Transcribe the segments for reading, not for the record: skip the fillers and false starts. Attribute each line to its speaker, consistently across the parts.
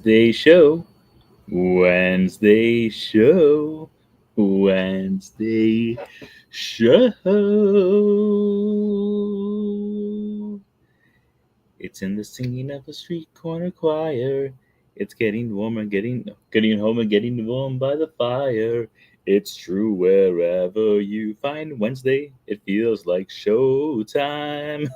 Speaker 1: Wednesday Show. Wednesday Show. Wednesday Show. It's in the singing of a street corner choir. It's getting warmer, getting home and getting warm by the fire. It's true wherever you find Wednesday. It feels like showtime.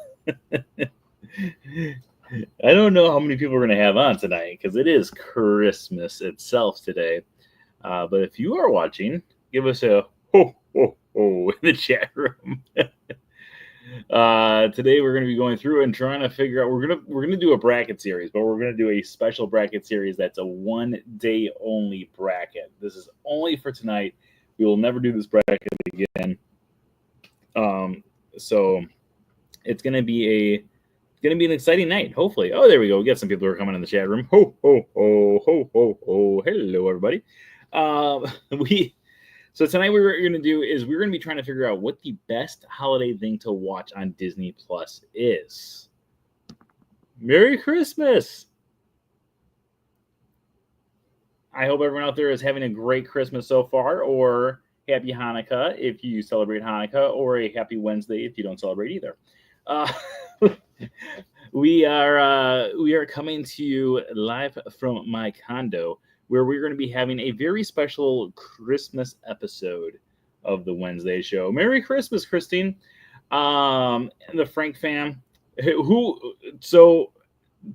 Speaker 1: I don't know how many people we're going to have on tonight because it is Christmas itself today. But if you are watching, give us a ho, ho, ho in the chat room. Today we're going to be going through and trying to figure out. We're gonna do a bracket series, but we're going to do a special bracket series that's a 1 day only bracket. This is only for tonight. We will never do this bracket again. So it's going to be an exciting night, hopefully. Oh, there we go. We got some people who are coming in the chat room. Ho, ho, ho, ho, ho, ho. Hello, everybody. So tonight what we're going to do is we're going to be trying to figure out what the best holiday thing to watch on Disney Plus is. Merry Christmas! I hope everyone out there is having a great Christmas so far, or Happy Hanukkah if you celebrate Hanukkah, or a Happy Wednesday if you don't celebrate either. We are coming to you live from my condo, where we're going to be having a very special Christmas episode of the Wednesday Show. Merry Christmas, Christine. And the Frank fam. So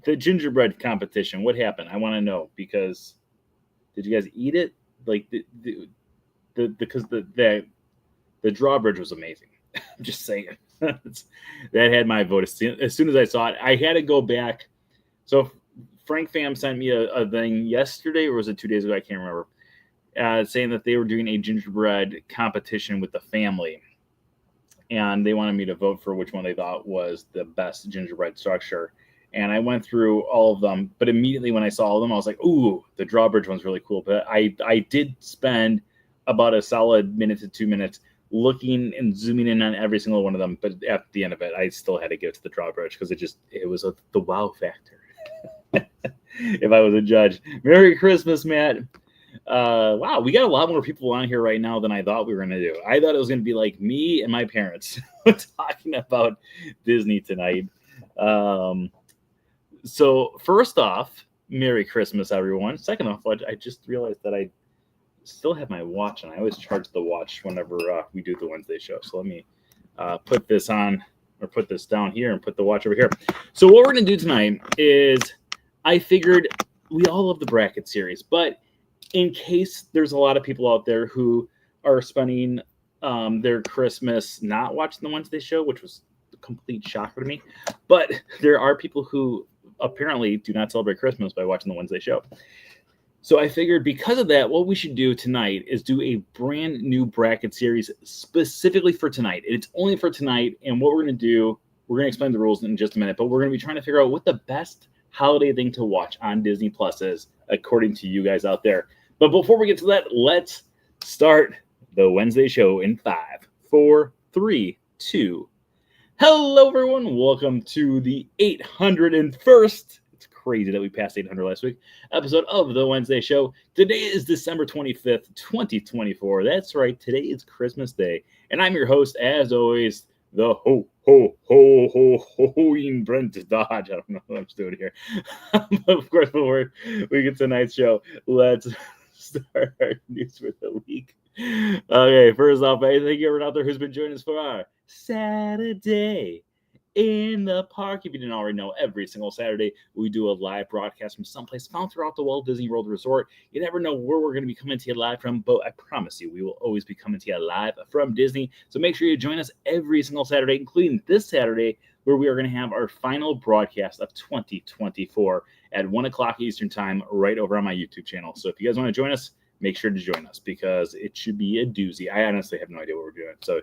Speaker 1: the gingerbread competition, what happened? I want to know, because did you guys eat it? Like because the drawbridge was amazing. I'm just saying. That had my vote. As soon as I saw it, I had to go back. So Frank Fam sent me a thing yesterday, or was it 2 days ago? I can't remember. Saying that they were doing a gingerbread competition with the family. And they wanted me to vote for which one they thought was the best gingerbread structure. And I went through all of them. But immediately when I saw all of them, I was like, ooh, the drawbridge one's really cool. But I did spend about a solid minute to 2 minutes looking and zooming in on every single one of them. But at the end of it, I still had to give it to the drawbridge because it was the wow factor. If I was a judge. Merry Christmas, Matt. Wow, we got a lot more people on here right now than I thought we were going to do. I thought it was going to be like me and my parents talking about Disney tonight. So first off, Merry Christmas, everyone. Second off, I just realized that I still have my watch, and I always charge the watch whenever we do the Wednesday show. So let me put this on, or put this down here, and put the watch over here. So what we're going to do tonight is, I figured we all love the bracket series, but in case there's a lot of people out there who are spending their Christmas not watching the Wednesday show, which was a complete shocker to me, but there are people who apparently do not celebrate Christmas by watching the Wednesday show. So I figured because of that, what we should do tonight is do a brand new bracket series specifically for tonight. It's only for tonight, and what we're going to do, we're going to explain the rules in just a minute, but we're going to be trying to figure out what the best holiday thing to watch on Disney Plus is, according to you guys out there. But before we get to that, let's start the Wednesday show in 5, 4, 3, 2. Hello, everyone. Welcome to the 801st. It's crazy that we passed 800 last week. Episode of the Wednesday show. Today is December 25th, 2024. That's right. Today is Christmas Day. And I'm your host, as always, the ho-ho-ho-ho-ho-ing Brent Dodge. I don't know what I'm doing here. Of course, before we get to tonight's show, let's start our news for the week. Okay, first off, thank you everyone out there who's been joining us for our Saturday in the Park. If you didn't already know, every single Saturday we do a live broadcast from someplace found throughout the Walt Disney World Resort. You never know where we're going to be coming to you live from, but I promise you we will always be coming to you live from Disney. So make sure you join us every single Saturday, including this Saturday, where we are going to have our final broadcast of 2024 at 1 o'clock Eastern Time right over on my YouTube channel. So if you guys want to join us, make sure to join us because it should be a doozy. I honestly have no idea what we're doing. So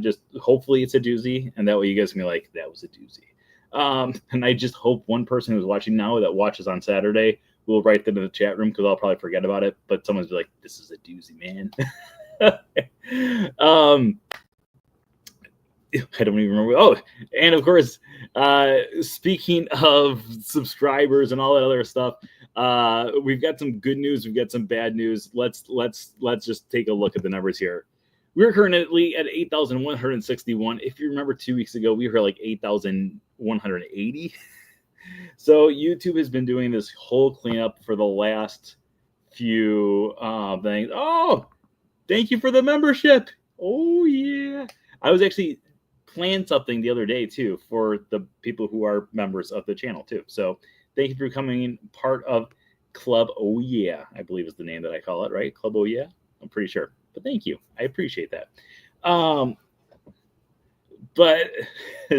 Speaker 1: just hopefully it's a doozy, and that way you guys can be like, that was a doozy. And I just hope one person who's watching now that watches on Saturday will write that in the chat room because I'll probably forget about it. But someone's like, this is a doozy, man. I don't even remember. Oh, and of course, speaking of subscribers and all that other stuff, We've got some good news. We've got some bad news. Let's just take a look at the numbers here. We're currently at 8,161. If you remember 2 weeks ago, we were like 8,180. So YouTube has been doing this whole cleanup for the last few things. Oh, thank you for the membership. Oh, yeah. I was actually planning something the other day, too, for the people who are members of the channel, too. So thank you for coming part of Club Oh, Yeah, I believe is the name that I call it, right? Club Oh, Yeah? I'm pretty sure. But thank you. I appreciate that. But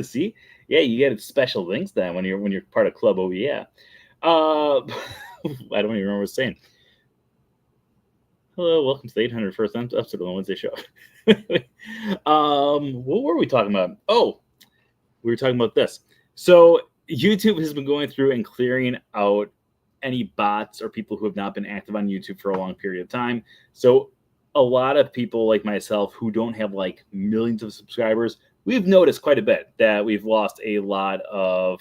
Speaker 1: see, yeah, you get special things then when you're part of Club Oh, Yeah. I don't even remember what I was saying. Hello, welcome to the 801st episode of the Wednesday Show. What were we talking about? Oh, we were talking about this. So YouTube has been going through and clearing out any bots or people who have not been active on YouTube for a long period of time. So a lot of people like myself who don't have like millions of subscribers, we've noticed quite a bit that we've lost a lot of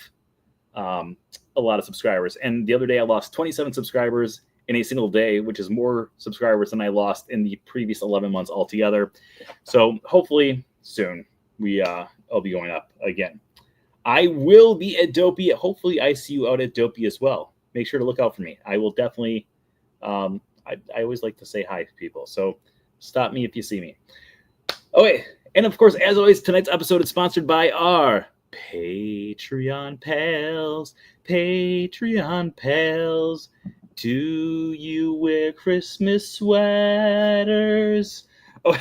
Speaker 1: subscribers. And the other day I lost 27 subscribers in a single day, which is more subscribers than I lost in the previous 11 months altogether. So hopefully soon I'll be going up again. I will be at Dopey. Hopefully I see you out at Dopey as well. Make sure to look out for me. I will definitely, I always like to say hi to people. So stop me if you see me. Okay. And of course, as always, tonight's episode is sponsored by our Patreon pals. Patreon pals. Do you wear Christmas sweaters? Oh,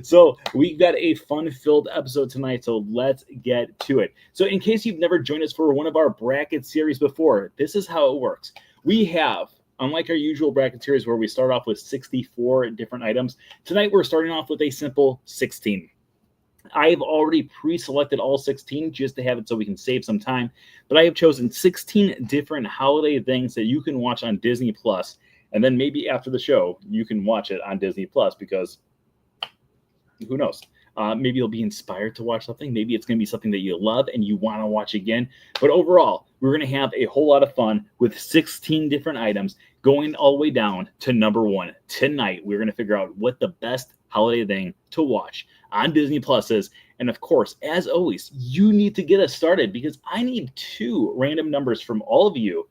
Speaker 1: so we've got a fun-filled episode tonight, so let's get to it. So in case you've never joined us for one of our bracket series before, this is how it works. We have, unlike our usual bracket series where we start off with 64 different items, tonight we're starting off with a simple 16. I've already pre-selected all 16 just to have it so we can save some time. But I have chosen 16 different holiday things that you can watch on Disney Plus. And then maybe after the show, you can watch it on Disney Plus because who knows? Maybe you'll be inspired to watch something. Maybe it's going to be something that you love and you want to watch again. But overall, we're going to have a whole lot of fun with 16 different items going all the way down to number 1. Tonight, we're going to figure out what the best holiday thing to watch on Disney Plus is. And of course, as always, you need to get us started because I need 2 random numbers from all of you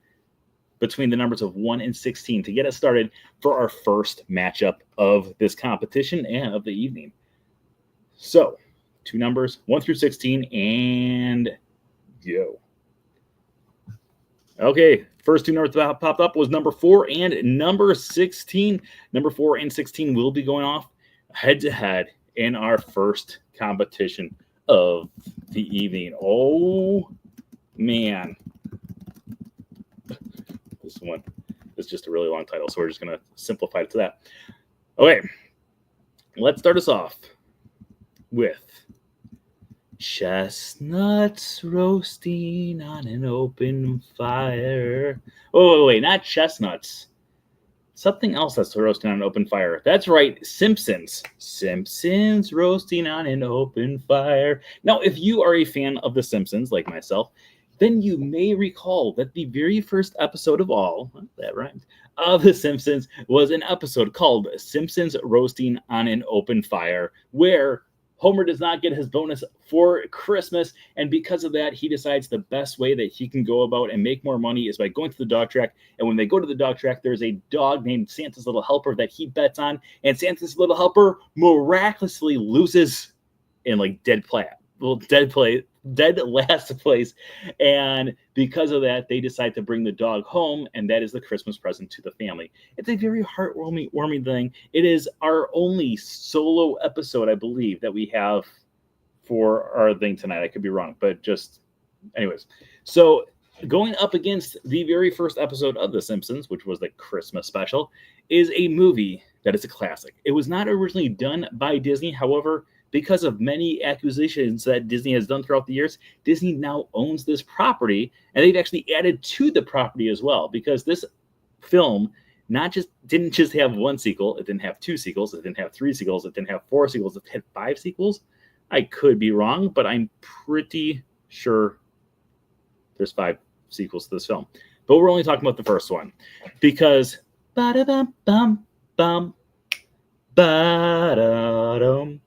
Speaker 1: between the numbers of 1 and 16 to get us started for our first matchup of this competition and of the evening. So, 2 numbers, 1 through 16, and go. Okay, first 2 numbers that popped up was number 4 and number 16. Number 4 and 16 will be going off head-to-head in our first competition of the evening. Oh, man. This one is just a really long title, so we're just going to simplify it to that. Okay, let's start us off with chestnuts roasting on an open fire. Oh, wait, not chestnuts. Something else that's roasting on an open fire. That's right, Simpsons. Simpsons roasting on an open fire. Now, if you are a fan of The Simpsons, like myself, then you may recall that the very first episode of all, that rhymes, of The Simpsons was an episode called Simpsons Roasting on an Open Fire, where Homer does not get his bonus for Christmas, and because of that, he decides the best way that he can go about and make more money is by going to the dog track. And when they go to the dog track, there's a dog named Santa's Little Helper that he bets on, and Santa's Little Helper miraculously loses in like dead last place, and because of that, they decide to bring the dog home, and that is the Christmas present to the family. It's a very heartwarming thing. It is our only solo episode, I believe, that we have for our thing tonight. I could be wrong, but just anyways. So going up against the very first episode of The Simpsons, which was the Christmas special, is a movie that is a classic. It was not originally done by Disney, however, because of many acquisitions that Disney has done throughout the years, Disney now owns this property, and they've actually added to the property as well, because this film didn't just have 1 sequel, it didn't have 2 sequels, it didn't have 3 sequels, it didn't have 4 sequels, it had 5 sequels. I could be wrong, but I'm pretty sure there's 5 sequels to this film. but we're only talking about the first one because ba-da-bum-bum, bum, ba-da-dum,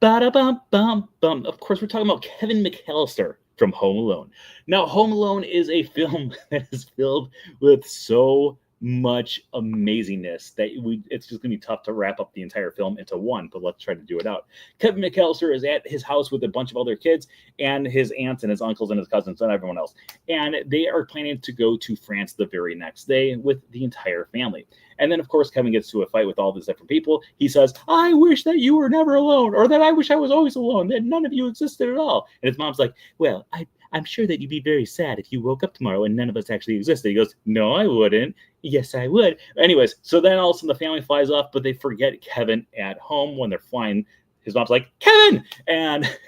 Speaker 1: ba-da-bum-bum-bum. Of course, we're talking about Kevin McAllister from Home Alone. Now, Home Alone is a film that is filled with so much amazingness that it's just going to be tough to wrap up the entire film into one, but let's try to do it out. Kevin McAllister is at his house with a bunch of other kids and his aunts and his uncles and his cousins and everyone else. And they are planning to go to France the very next day with the entire family. And then, of course, Kevin gets to a fight with all these different people. He says, I wish that you were never alone, or that I wish I was always alone, that none of you existed at all. And his mom's like, well, I'm sure that you'd be very sad if you woke up tomorrow and none of us actually existed. He goes, no, I wouldn't. Yes, I would. Anyways, so then all of a sudden the family flies off, but they forget Kevin at home when they're flying. His mom's like, Kevin! And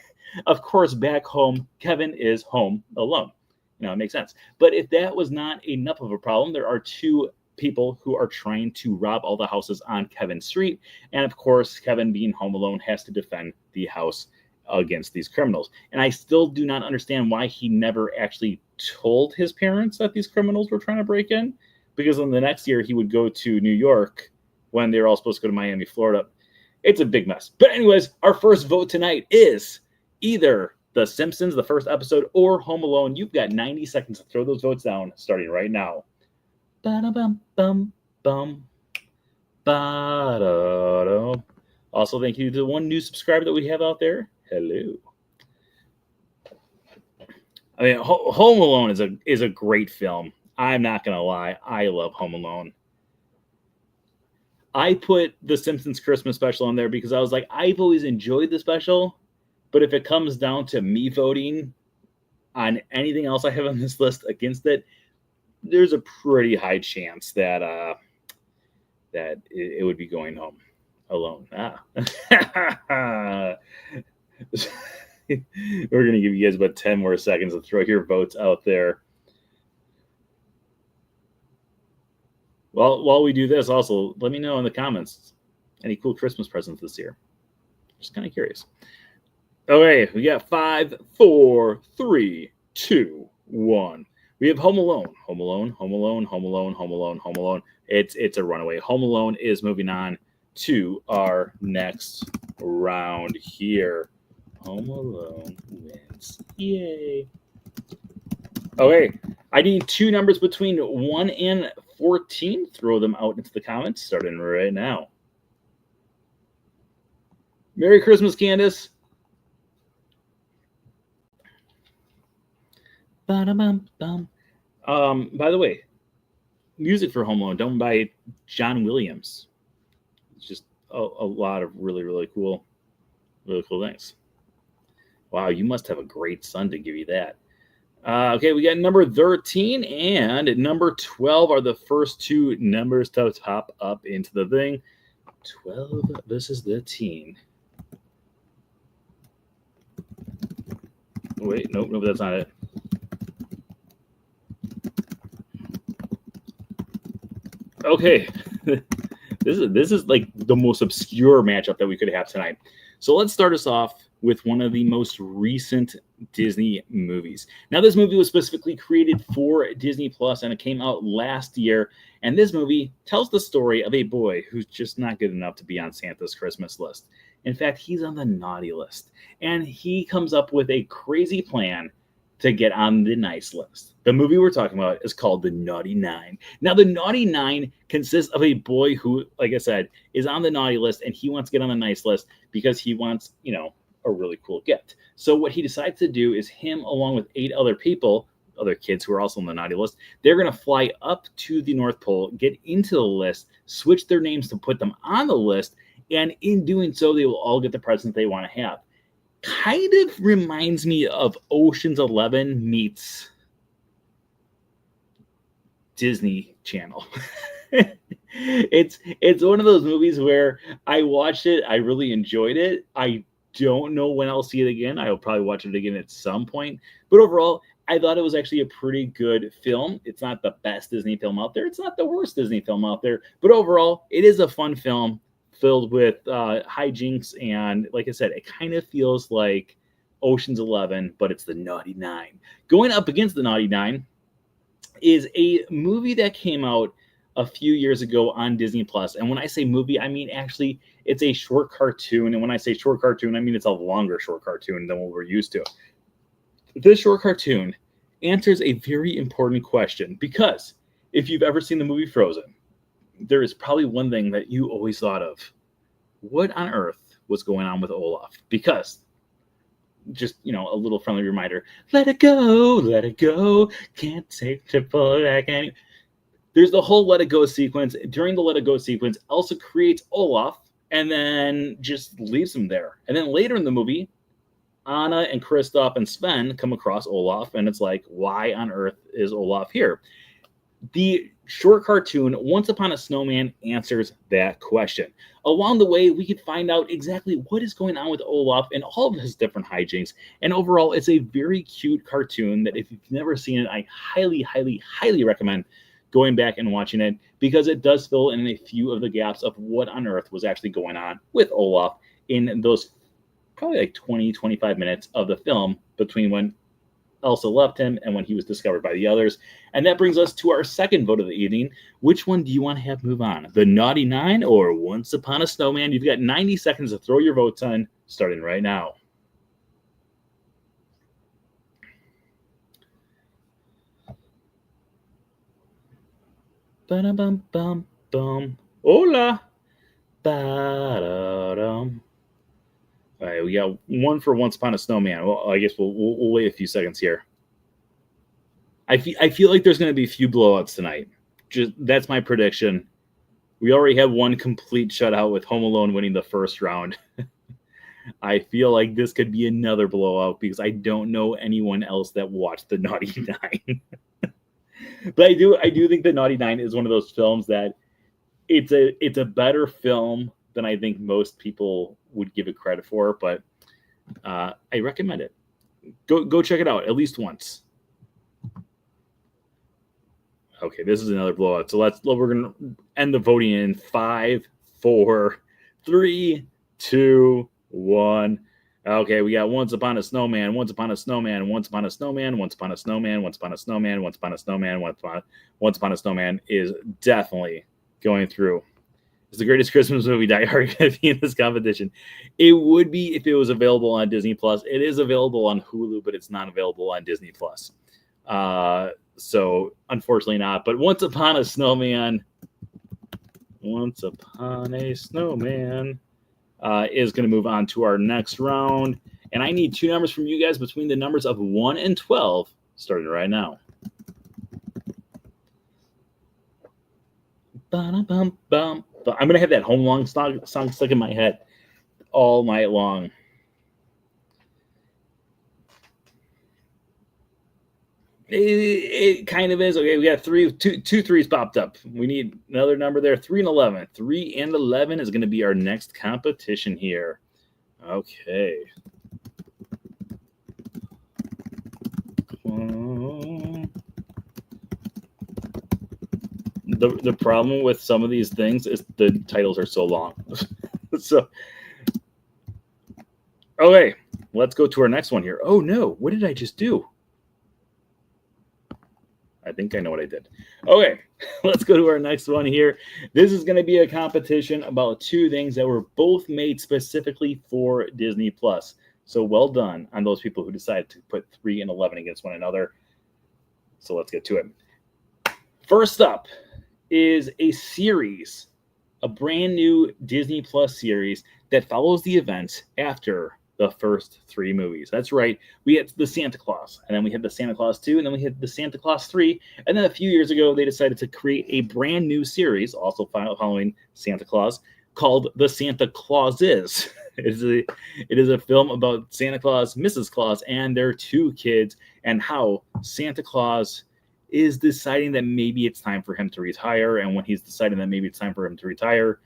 Speaker 1: of course, back home, Kevin is home alone. It makes sense. But if that was not enough of a problem, there are two people who are trying to rob all the houses on Kevin's street. And of course, Kevin, being home alone, has to defend the house against these criminals. And I still do not understand why he never actually told his parents that these criminals were trying to break in, because in the next year he would go to New York when they were all supposed to go to Miami, Florida. It's a big mess. But anyways, our first vote tonight is either The Simpsons, the first episode, or Home Alone. You've got 90 seconds to throw those votes down, starting right now. Ba-da-bum-bum-bum. Ba-da-dum. Also, thank you to the one new subscriber that we have out there. Hello. I mean, Home Alone is a great film. I'm not going to lie. I love Home Alone. I put the Simpsons Christmas special on there because I was like, I've always enjoyed the special, but if it comes down to me voting on anything else I have on this list against it, there's a pretty high chance that it would be going Home Alone. We're going to give you guys about 10 more seconds to throw your votes out there. Well, while we do this, also, let me know in the comments any cool Christmas presents this year. Just kind of curious. Okay, we got 5, 4, 3, 2, 1. We have Home Alone, Home Alone, Home Alone, Home Alone, Home Alone, Home Alone. It's a runaway. Home Alone is moving on to our next round here. Home Alone wins. Yay. Okay, I need two numbers between 1 and 14. Throw them out into the comments, starting right now. Merry Christmas, Candace. Ba-da-bum-bum. By the way, music for Home Alone done by John Williams. It's just a lot of really, really cool things. Wow, you must have a great son to give you that. Okay, we got number 13 and number 12 are the first two numbers to top up into the thing. 12 versus 13. Wait, nope, that's not it. Okay, this is like the most obscure matchup that we could have tonight. So let's start us off with one of the most recent Disney movies. Now, this movie was specifically created for Disney Plus, and it came out last year. And this movie tells the story of a boy who's just not good enough to be on Santa's Christmas list. In fact, he's on the naughty list, and he comes up with a crazy plan to get on the nice list. The movie we're talking about is called The Naughty Nine. Now, The Naughty Nine consists of a boy who, like I said, is on the naughty list, and he wants to get on the nice list because he wants, a really cool gift. So what he decides to do is him, along with 8 other people, other kids who are also on the naughty list, they're going to fly up to the North Pole, get into the list, switch their names to put them on the list, and in doing so, they will all get the presents they want to have. Kind of reminds me of Ocean's 11 meets Disney Channel. It's one of those movies where I watched it, I really enjoyed it. I don't know when I'll see it again. I'll probably watch it again at some point. But overall, I thought it was actually a pretty good film. It's not the best Disney film out there. It's not the worst Disney film out there. But overall, it is a fun film filled with hijinks. And like I said, it kind of feels like Ocean's 11, but it's the Naughty Nine. Going up against the Naughty Nine is a movie that came out a few years ago on Disney Plus. And when I say movie, I mean actually it's a short cartoon. And when I say short cartoon, I mean it's a longer short cartoon than what we're used to. This short cartoon answers a very important question, because if you've ever seen the movie Frozen, there is probably one thing that you always thought of. What on earth was going on with Olaf? Because, just, a little friendly reminder, let it go, can't take to pull it back any. There's the whole let it go sequence. During the let it go sequence, Elsa creates Olaf and then just leaves him there. And then later in the movie, Anna and Kristoff and Sven come across Olaf, and it's like, why on earth is Olaf here? The short cartoon, Once Upon a Snowman, answers that question. Along the way, we could find out exactly what is going on with Olaf and all of his different hijinks. And overall, it's a very cute cartoon that if you've never seen it, I highly, highly, highly recommend going back and watching it, because it does fill in a few of the gaps of what on earth was actually going on with Olaf in those probably like 20, 25 minutes of the film between when Elsa left him and when he was discovered by the others. And that brings us to our second vote of the evening. Which one do you want to have move on? The Naughty Nine or Once Upon a Snowman? You've got 90 seconds to throw your votes on, starting right now. Ba-da-bum-bum-bum. Hola. Ba-da-dum. All right, we got one for Once Upon a Snowman. Well, I guess we'll wait a few seconds here. I feel like there's going to be a few blowouts tonight. That's my prediction. We already had one complete shutout with Home Alone winning the first round. I feel like this could be another blowout because I don't know anyone else that watched The Naughty Nine. But I do think The Naughty Nine is one of those films that it's a better film than I think most people would give it credit for, but I recommend it. Go check it out at least once. Okay, this is another blowout. So we're gonna end the voting in 5, 4, 3, 2, 1. Okay, we got Once Upon a Snowman, Once Upon a Snowman, Once Upon a Snowman, Once Upon a Snowman, Once Upon a Snowman, Once Upon a Snowman, Once Upon a Snowman is definitely going through. It's the greatest Christmas movie. Die Hard going to be in this competition. It would be if it was available on Disney Plus. It is available on Hulu, but it's not available on Disney Plus. So unfortunately not. But Once Upon a Snowman, is going to move on to our next round. And I need two numbers from you guys between the numbers of 1 and 12, starting right now. Ba-da-bum-bum. I'm going to have that Home Alone song stuck in my head all night long. It kind of is. Okay, we got two threes popped up. We need another number there. 3 and 11. 3 and 11 is going to be our next competition here. Okay. The problem with some of these things is the titles are so long. So, okay, let's go to our next one here. Oh no, what did I just do? I think I know what I did. Okay, let's go to our next one here. This is going to be a competition about two things that were both made specifically for Disney Plus. So well done on those people who decided to put 3 and 11 against one another. So let's get to it. First up is a series, a brand new Disney Plus series that follows the events after the first 3 movies. That's right. We had the Santa Claus, and then we had the Santa Claus 2, and then we had the Santa Claus 3. And then a few years ago, they decided to create a brand new series, also following Santa Claus, called The Santa Clauses. It is a film about Santa Claus, Mrs. Claus, and their 2 kids, and how Santa Claus is deciding that maybe it's time for him to retire. And when he's deciding that maybe it's time for him to retire,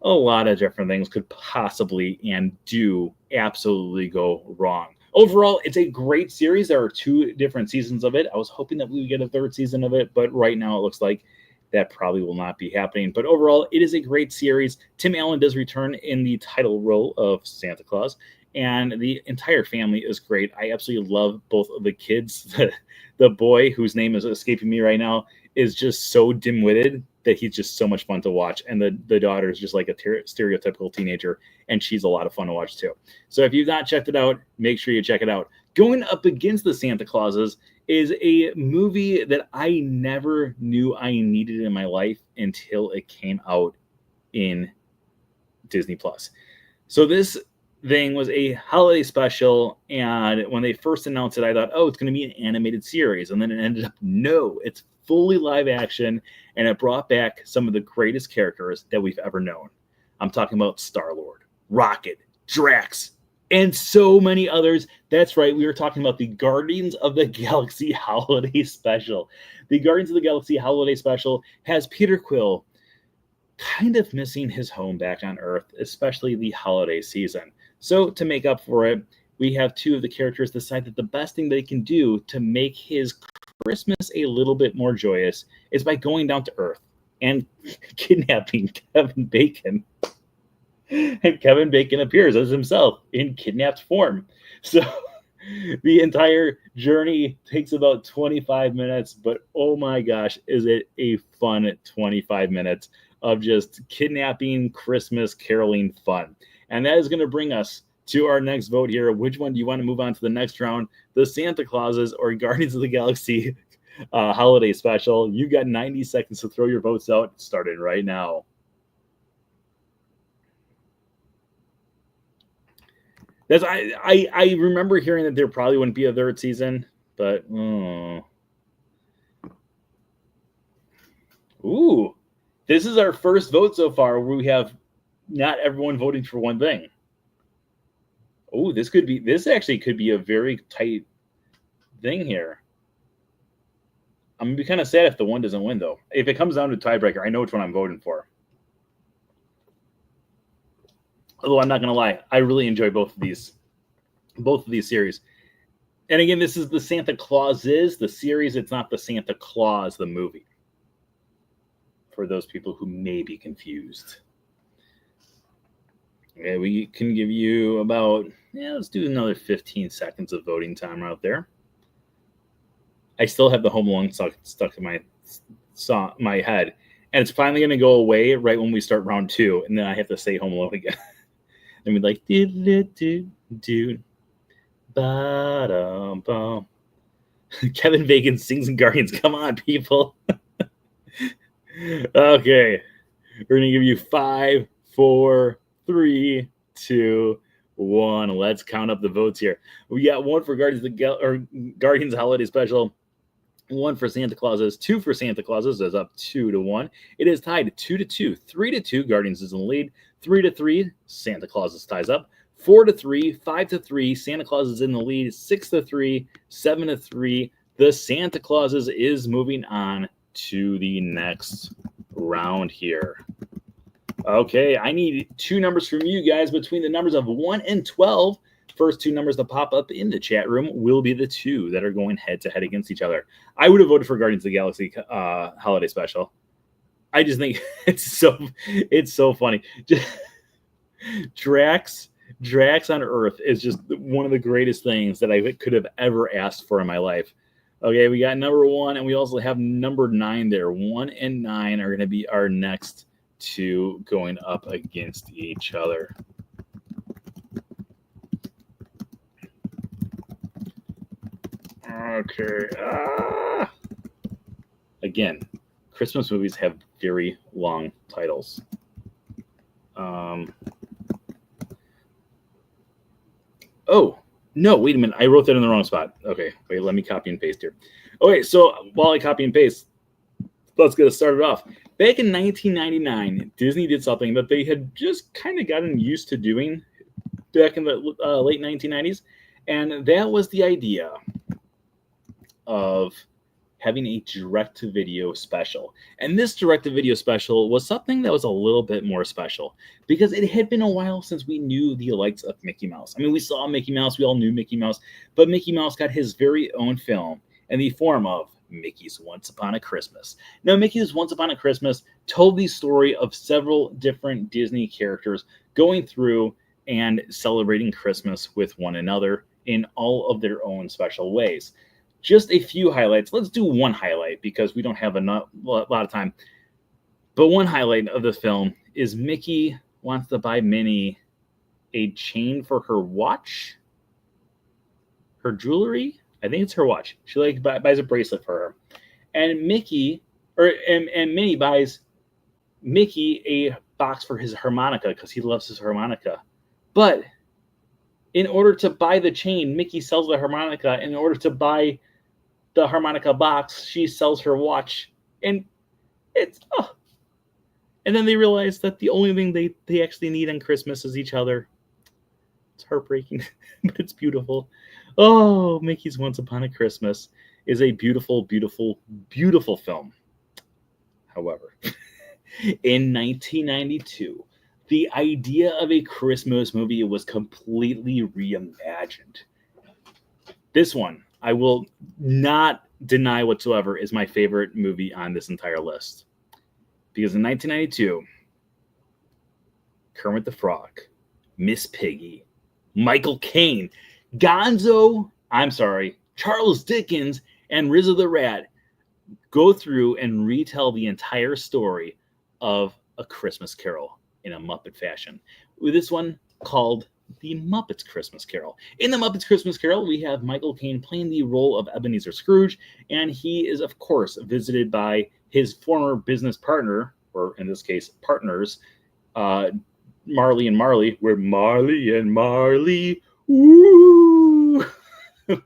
Speaker 1: a lot of different things could possibly and do absolutely go wrong. Overall, it's a great series. There are 2 different seasons of it. I was hoping that we would get a 3rd season of it, but right now it looks like that probably will not be happening. But overall, it is a great series. Tim Allen does return in the title role of Santa Claus. and the entire family is great. I absolutely love both of the kids. The boy, whose name is escaping me right now, is just so dim-witted that he's just so much fun to watch. And the daughter is just like a stereotypical teenager, and she's a lot of fun to watch too. So if you've not checked it out, make sure you check it out. Going up against the Santa Clauses is a movie that I never knew I needed in my life until it came out in Disney Plus. So this thing was a holiday special, and when they first announced it, I thought, oh, it's going to be an animated series, and then it ended up, no, it's fully live action, and it brought back some of the greatest characters that we've ever known. I'm talking about Star-Lord, Rocket, Drax, and so many others. That's right, we were talking about the Guardians of the Galaxy Holiday Special. The Guardians of the Galaxy Holiday Special has Peter Quill kind of missing his home back on Earth, especially the holiday season. So to make up for it, we have two of the characters decide that the best thing they can do to make his Christmas a little bit more joyous is by going down to Earth and kidnapping Kevin Bacon. And Kevin Bacon appears as himself in kidnapped form. So the entire journey takes about 25 minutes, but oh my gosh, is it a fun 25 minutes of just kidnapping, Christmas, caroling fun. And that is going to bring us to our next vote here. Which one do you want to move on to the next round? The Santa Clauses or Guardians of the Galaxy Holiday Special? You got 90 seconds to throw your votes out, starting right now. That's I remember hearing that there probably wouldn't be a third season, but ooh, this is our first vote so far where we have not everyone voting for one thing. Oh, this actually could be a very tight thing here. I'm gonna be kind of sad if the one doesn't win, though. If it comes down to tiebreaker, I know which one I'm voting for. Although I'm not gonna lie, I really enjoy both of these series. And again, this is the Santa Clauses, the series. It's not the Santa Claus, the movie. For those people who may be confused. Okay, we can give you about, let's do another 15 seconds of voting time out there. I still have the Home Alone stuck in my head. And it's finally going to go away right when we start round 2. And then I have to say Home Alone again. And we'd like, do ba-dum-bum. Kevin Bacon sings in Guardians. Come on, people. Okay. We're going to give you 5, 4, 3, 2, 1. Let's count up the votes here. We got 1 for Guardians Holiday Special, 1 for Santa Clauses, 2 for Santa Clauses. That's up 2-1. It is tied 2-2, 3-2. Guardians is in the lead. 3-3. Santa Clauses ties up. 4-3, 5-3. Santa Claus is in the lead. 6-3, 7-3. The Santa Clauses is moving on to the next round here. Okay, I need 2 numbers from you guys between the numbers of 1 and 12. First 2 numbers to pop up in the chat room will be the 2 that are going head-to-head against each other. I would have voted for Guardians of the Galaxy Holiday Special. I just think it's so funny. Drax on Earth is just one of the greatest things that I could have ever asked for in my life. Okay, we got number 1, and we also have number 9 there. 1 and 9 are going to be our next 2 going up against each other. Okay. Again, Christmas movies have very long titles. Oh, no, wait a minute. I wrote that in the wrong spot. Okay, wait, let me copy and paste here. Okay, so while I copy and paste, let's get it started off. Back in 1999, Disney did something that they had just kind of gotten used to doing back in the late 1990s, and that was the idea of having a direct-to-video special. And this direct-to-video special was something that was a little bit more special because it had been a while since we knew the likes of Mickey Mouse. I mean, we saw Mickey Mouse, we all knew Mickey Mouse, but Mickey Mouse got his very own film in the form of Mickey's Once Upon a Christmas. Now, Mickey's Once Upon a Christmas told the story of several different Disney characters going through and celebrating Christmas with one another in all of their own special ways. Just a few highlights. Let's do one highlight because we don't have a lot of time. But one highlight of the film is Mickey wants to buy Minnie a chain for her watch, her jewelry. I think it's her watch. She buys a bracelet for her, and Minnie buys Mickey a box for his harmonica because he loves his harmonica. But in order to buy the chain, Mickey sells the harmonica. And in order to buy the harmonica box, she sells her watch, and it's And then they realize that the only thing they actually need on Christmas is each other. It's heartbreaking, but it's beautiful. Oh, Mickey's Once Upon a Christmas is a beautiful, beautiful, beautiful film. However, in 1992, the idea of a Christmas movie was completely reimagined. This one, I will not deny whatsoever, is my favorite movie on this entire list. Because in 1992, Kermit the Frog, Miss Piggy, Michael Caine, Charles Dickens, and Rizzo the Rat go through and retell the entire story of A Christmas Carol in a Muppet fashion. With this one called The Muppets Christmas Carol. In The Muppets Christmas Carol, we have Michael Caine playing the role of Ebenezer Scrooge, and he is, of course, visited by his former business partner, or in this case, partners, Marley and Marley, where Marley and Marley, woo,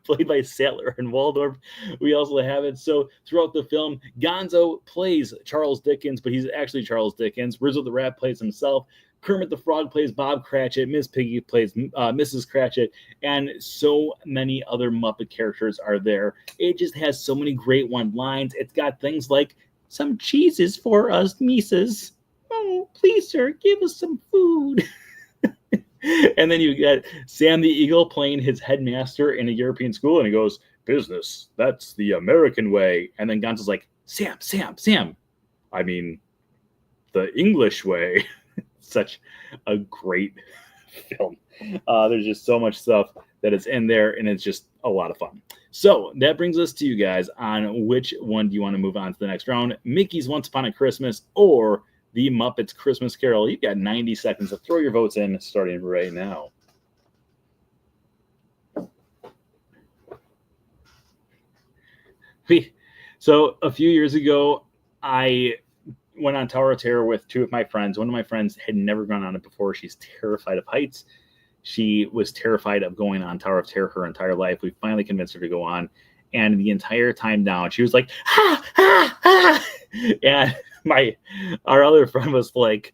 Speaker 1: played by Sattler and Waldorf. We also have it. So throughout the film, Gonzo plays Charles Dickens, but he's actually Charles Dickens. Rizzo the Rat plays himself. Kermit the Frog plays Bob Cratchit. Miss Piggy plays Mrs. Cratchit. And so many other Muppet characters are there. It just has so many great one-lines. It's got things like, some cheeses for us, Mises. Oh, please, sir, give us some food. And then you got Sam the Eagle playing his headmaster in a European school, and he goes, business, that's the American way. And then Gonzo's like, Sam, I mean, the English way. Such a great film. There's just so much stuff that is in there, and it's just a lot of fun. So that brings us to you guys on which one do you want to move on to the next round, Mickey's Once Upon a Christmas or the Muppets Christmas Carol. You've got 90 seconds to throw your votes in, starting right now. So a few years ago, I went on Tower of Terror with two of my friends. One of my friends had never gone on it before. She's terrified of heights. She was terrified of going on Tower of Terror her entire life. We finally convinced her to go on. And the entire time down, she was like, ah, ah, ah. And our other friend was like,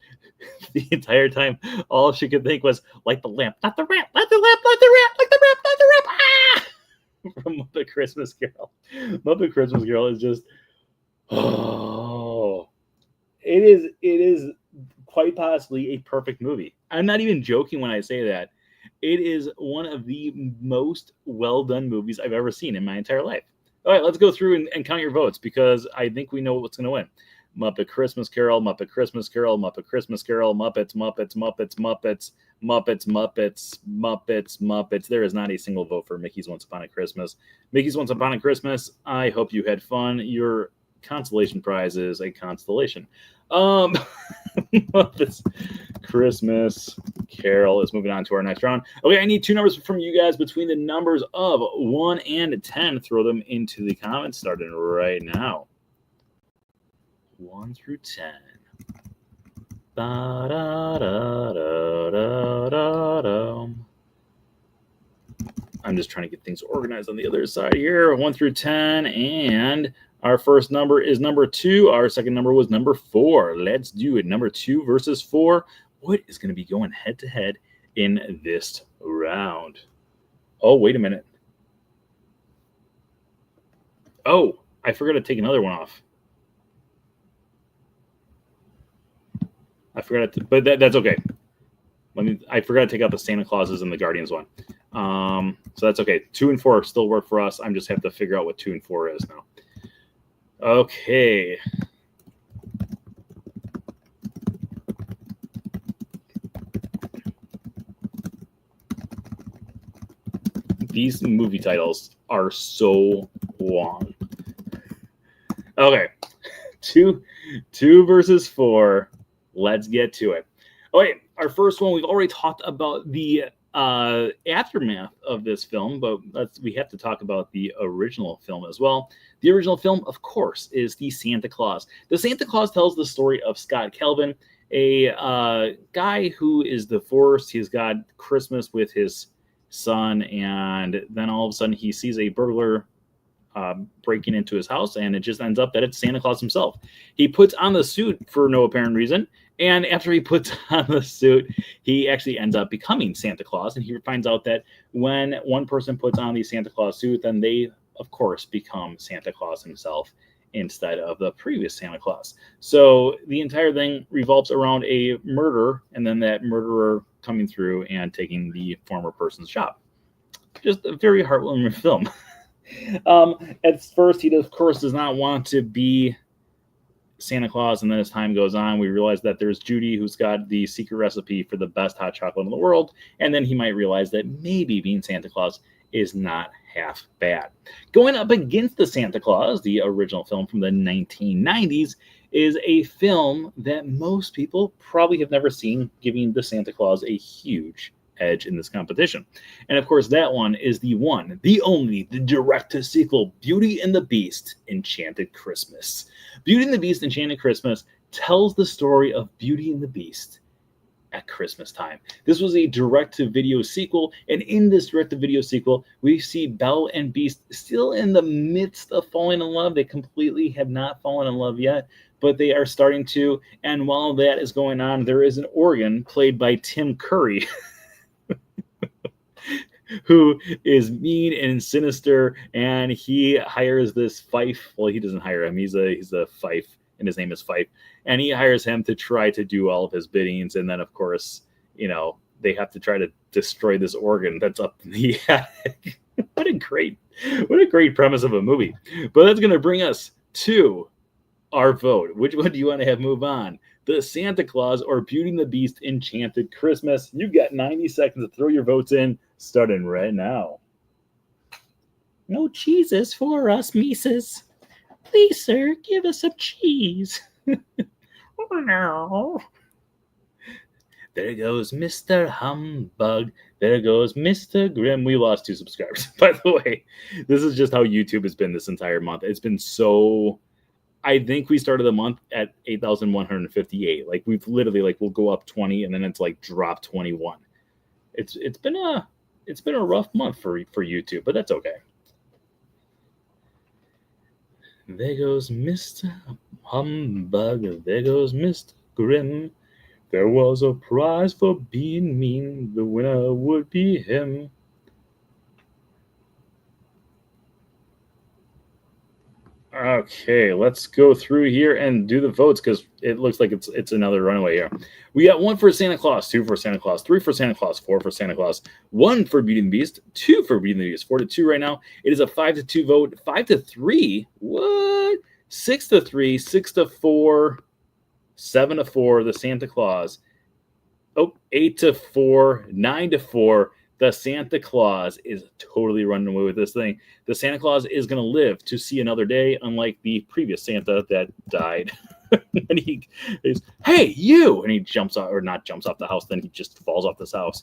Speaker 1: the entire time, all she could think was, light the lamp, not the ramp, light the lamp, light the ramp, light the ramp, light the ramp, ah! From Muppet Christmas Carol. Muppet Christmas Carol is just, it is quite possibly a perfect movie. I'm not even joking when I say that. It is one of the most well-done movies I've ever seen in my entire life. All right, let's go through and count your votes because I think we know what's going to win. Muppet Christmas Carol, Muppet Christmas Carol, Muppet Christmas Carol, Muppets, Muppets, Muppets, Muppets, Muppets, Muppets, Muppets, Muppets. There is not a single vote for Mickey's Once Upon a Christmas. Mickey's Once Upon a Christmas, I hope you had fun. Your consolation prize is a constellation. Muppets Christmas Carol is moving on to our next round. Okay, I need two numbers from you guys between the numbers of 1 and 10. Throw them into the comments starting right now. 1 through 10. I'm just trying to get things organized on the other side here. 1 through 10, and our first number is number 2. Our second number was number 4. Let's do it. Number 2 versus 4. What is going to be going head-to-head in this round? Oh, wait a minute. Oh, I forgot to take another one off. I forgot to, but that's okay. I forgot to take out the Santa Clauses and the Guardians one. So that's okay. 2 and 4 still work for us. I just have to figure out what 2 and 4 is now. Okay. these movie titles are so long. Okay, two versus 4. Let's get to it. Okay, our first one, we've already talked about the aftermath of this film, but we have to talk about the original film as well. The original film, of course, is The Santa Claus. The Santa Claus tells the story of Scott Calvin, a guy who is divorced. He's got Christmas with his son, and then all of a sudden he sees a burglar breaking into his house, and it just ends up that it's Santa Claus himself. He puts on the suit for no apparent reason, and after he puts on the suit, he actually ends up becoming Santa Claus, and he finds out that when one person puts on the Santa Claus suit, then they, of course, become Santa Claus himself instead of the previous Santa Claus. So the entire thing revolves around a murder, and then that murderer coming through and taking the former person's job. Just a very heartwarming film. At first, he of course does not want to be Santa Claus, and then as time goes on, we realize that there's Judy, who's got the secret recipe for the best hot chocolate in the world, and then he might realize that maybe being Santa Claus is not half bad. Going up against the Santa Claus, the original film from the 1990s, is a film that most people probably have never seen, giving the Santa Claus a huge edge in this competition. And of course, that one is the one, the only, the direct-to-sequel, Beauty and the Beast, Enchanted Christmas. Beauty and the Beast, Enchanted Christmas tells the story of Beauty and the Beast at Christmas time. This was a direct-to-video sequel, and in this direct-to-video sequel, we see Belle and Beast still in the midst of falling in love. They completely have not fallen in love yet, but they are starting to, and while that is going on, there is an organ played by Tim Curry, who is mean and sinister, and he hires this Fife. Well, he doesn't hire him. He's a Fife, and his name is Fife. And he hires him to try to do all of his biddings. And then, of course, they have to try to destroy this organ that's up in the attic. What a great premise of a movie. But that's going to bring us to our vote. Which one do you want to have move on? The Santa Claus or Beauty and the Beast, Enchanted Christmas? You've got 90 seconds to throw your votes in, starting right now. No cheeses for us, Mises. Please, sir, give us some cheese. Oh, no. There goes Mr. Humbug. There goes Mr. Grimm. We lost 2 subscribers. By the way, this is just how YouTube has been this entire month. It's been so... I think we started the month at 8,158. Like, we've literally, we'll go up 20, and then it's drop 21. It's been a rough month for YouTube, but that's okay. There goes Mr. Humbug. There goes Mr. Grimm. There was a prize for being mean. The winner would be him. Okay, let's go through here and do the votes, because it looks like it's another runaway here. We got 1 for Santa Claus, 2 for Santa Claus, 3 for Santa Claus, 4 for Santa Claus, 1 for Beauty and the Beast, 2 for Beauty and the Beast, 4-2 right now. It is a 5-2 vote, 5-3. What? 6-3, 6-4, 7-4. The Santa Claus. Oh, 8-4, 9-4. The Santa Claus is totally running away with this thing. The Santa Claus is going to live to see another day, unlike the previous Santa that died. And he's, hey, you! And he jumps off, or not jumps off the house, then he just falls off this house.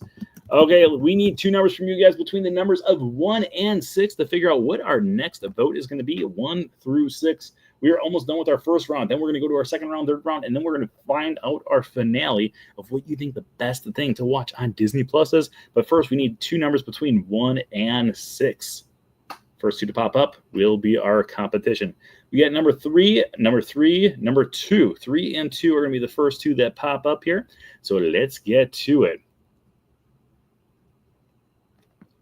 Speaker 1: Okay, we need 2 numbers from you guys between the numbers of 1 and 6 to figure out what our next vote is going to be, 1 through 6. We are almost done with our first round. Then we're going to go to our second round, third round, and then we're going to find out our finale of what you think the best thing to watch on Disney Plus is. But first, we need 2 numbers between 1 and 6. First 2 to pop up will be our competition. We got number 3, number 3, number 2. 3 and 2 are going to be the first 2 that pop up here. So let's get to it.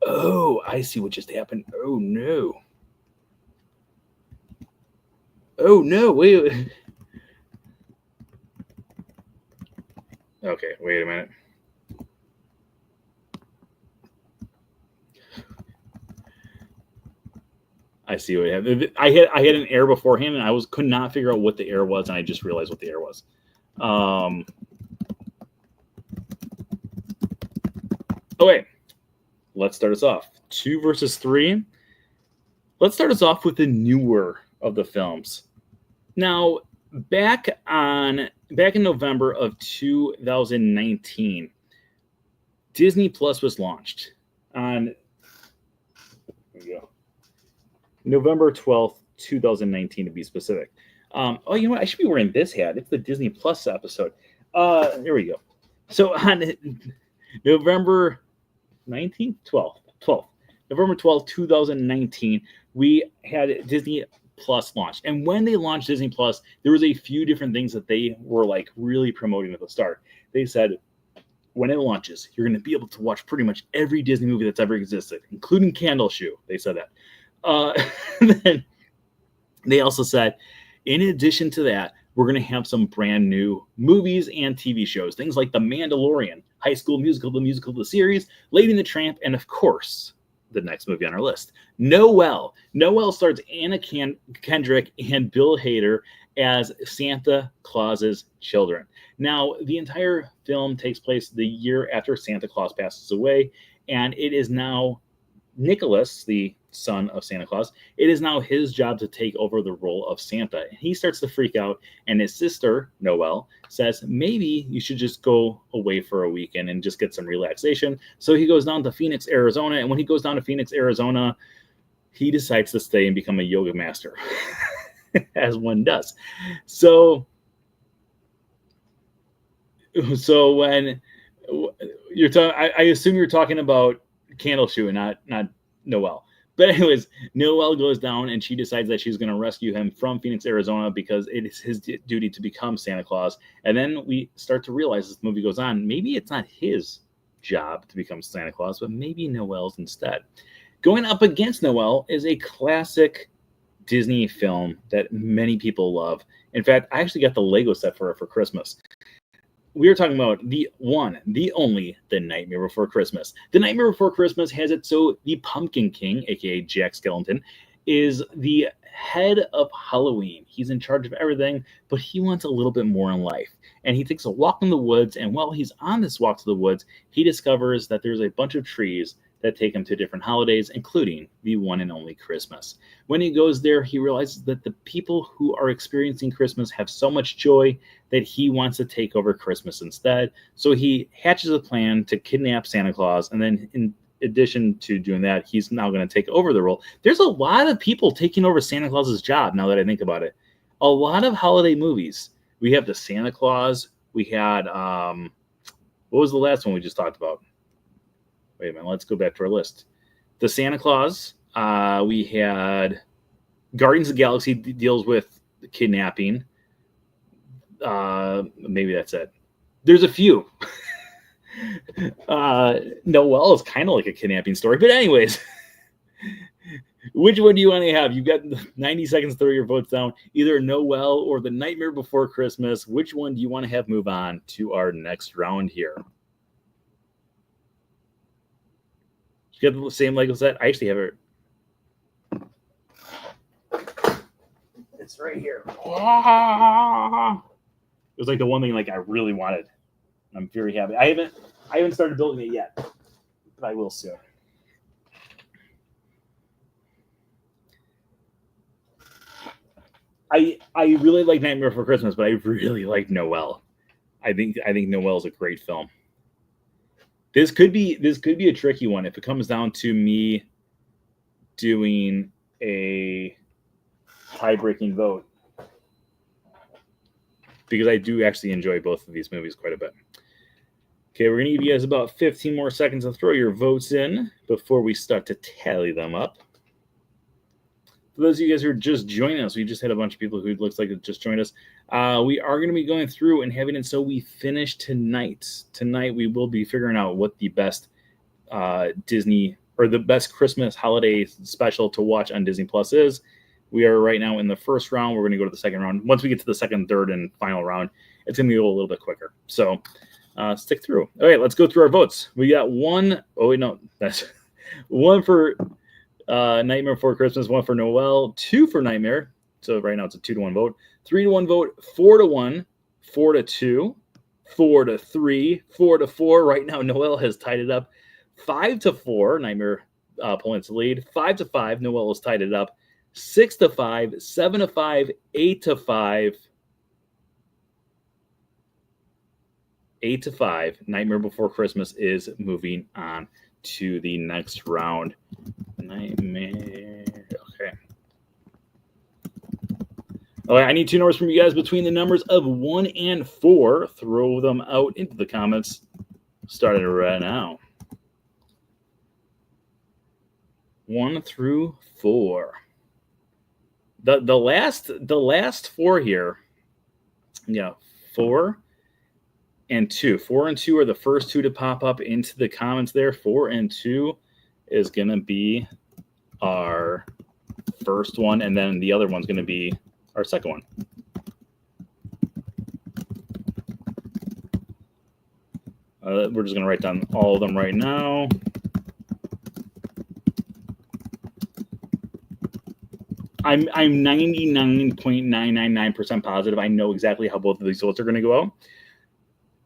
Speaker 1: Oh, I see what just happened. Oh, no. Oh, no, wait. Okay, wait a minute. I see what happened. I had an error beforehand, and I could not figure out what the error was, and I just realized what the error was. Okay. let's start us off. 2 versus 3. Let's start us off with the newer of the films. Now, back in November of 2019, Disney Plus was launched on November 12th, 2019 to be specific. Oh, you know what? I should be wearing this hat. It's the Disney Plus episode. There we go. So on November 19th, 12th, November 12th, 2019, we had Disney Plus launch. And when they launched Disney Plus, there was a few different things that they were like really promoting at the start. They said, when it launches, you're going to be able to watch pretty much every Disney movie that's ever existed, including Candle Shoe. They said that. Then they also said, in addition to that, we're going to have some brand new movies and TV shows, things like The Mandalorian, High School Musical, the musical, the series, Lady and the Tramp, and of course, the next movie on our list, Noelle. Noelle stars Anna Kendrick and Bill Hader as Santa Claus's children. Now, the entire film takes place the year after Santa Claus passes away, and it is now Nicholas, the son of Santa Claus, it is now his job to take over the role of Santa. And he starts to freak out, and his sister, Noelle, says, maybe you should just go away for a weekend and just get some relaxation. So he goes down to Phoenix, Arizona, and when he goes down to Phoenix, Arizona, he decides to stay and become a yoga master, as one does. So when you're talking, I assume you're talking about Candle Shoe and not Noelle. But anyways, Noelle goes down and she decides that she's going to rescue him from Phoenix, Arizona, because it is his duty to become Santa Claus. And then we start to realize as the movie goes on, maybe it's not his job to become Santa Claus, but maybe Noelle's instead. Going up against Noelle is a classic Disney film that many people love. In fact, I actually got the Lego set for her for Christmas. We are talking about the one, the only, The Nightmare Before Christmas. The Nightmare Before Christmas has it so the Pumpkin King, aka Jack Skellington, is the head of Halloween. He's in charge of everything, but he wants a little bit more in life. And he takes a walk in the woods, and while he's on this walk to the woods, he discovers that there's a bunch of trees that take him to different holidays, including the one and only Christmas. When he goes there, he realizes that the people who are experiencing Christmas have so much joy that he wants to take over Christmas instead. So he hatches a plan to kidnap Santa Claus, and then in addition to doing that, he's now going to take over the role. There's a lot of people taking over Santa Claus's job now that I think about it. A lot of holiday movies. We have the Santa Claus. We had, what was the last one we just talked about? Wait a minute, let's go back to our list. The Santa Claus. We had Guardians of the Galaxy deals with kidnapping. Maybe that's it. There's a few. Noelle is kind of like a kidnapping story. But anyways, which one do you want to have? You've got 90 seconds to throw your votes down. Either Noelle or The Nightmare Before Christmas. Which one do you want to have move on to our next round here? You got the same Lego set? I actually have it. It's right here. It was like the one thing like I really wanted. I'm very happy. I haven't started building it yet, but I will soon. I really like Nightmare Before Christmas, but I really like Noelle. I think Noelle is a great film. This could be a tricky one if it comes down to me doing a tie-breaking vote, because I do actually enjoy both of these movies quite a bit. Okay, we're going to give you guys about 15 more seconds to throw your votes in before we start to tally them up. For those of you guys who are just joining us, we just had a bunch of people who looks like it just joined us. We are going to be going through and having it so we finish tonight. Tonight we will be figuring out what the best Disney or the best Christmas holiday special to watch on Disney Plus is. We are right now in the first round. We're going to go to the second round. Once we get to the second, third, and final round, it's going to go a little bit quicker. So stick through. All right, let's go through our votes. We got one. Oh, wait, no. That's one for Nightmare Before Christmas, one for Noelle, 2 for Nightmare. So right now it's a 2-1 vote. 3-1 vote, 4-1, 4-2, 4-3, 4-4. Right now Noelle has tied it up. 5-4, Nightmare pulling its lead. 5-5, Noel has tied it up. 6-5, 7-5, 8-5. 8-5. Nightmare Before Christmas is moving on to the next round. Nightmare. Okay. All right, I need two numbers from you guys between the numbers of 1 and 4. Throw them out into the comments. Starting right now. 1 through 4. The last 4 here. Yeah, 4 and 2. 4 and 2 are the first two to pop up into the comments there. 4 and 2 is going to be our first one, and then the other one's going to be our second one. We're just going to write down all of them right now. I'm 99.999% positive I know exactly how both of these votes are going to go out.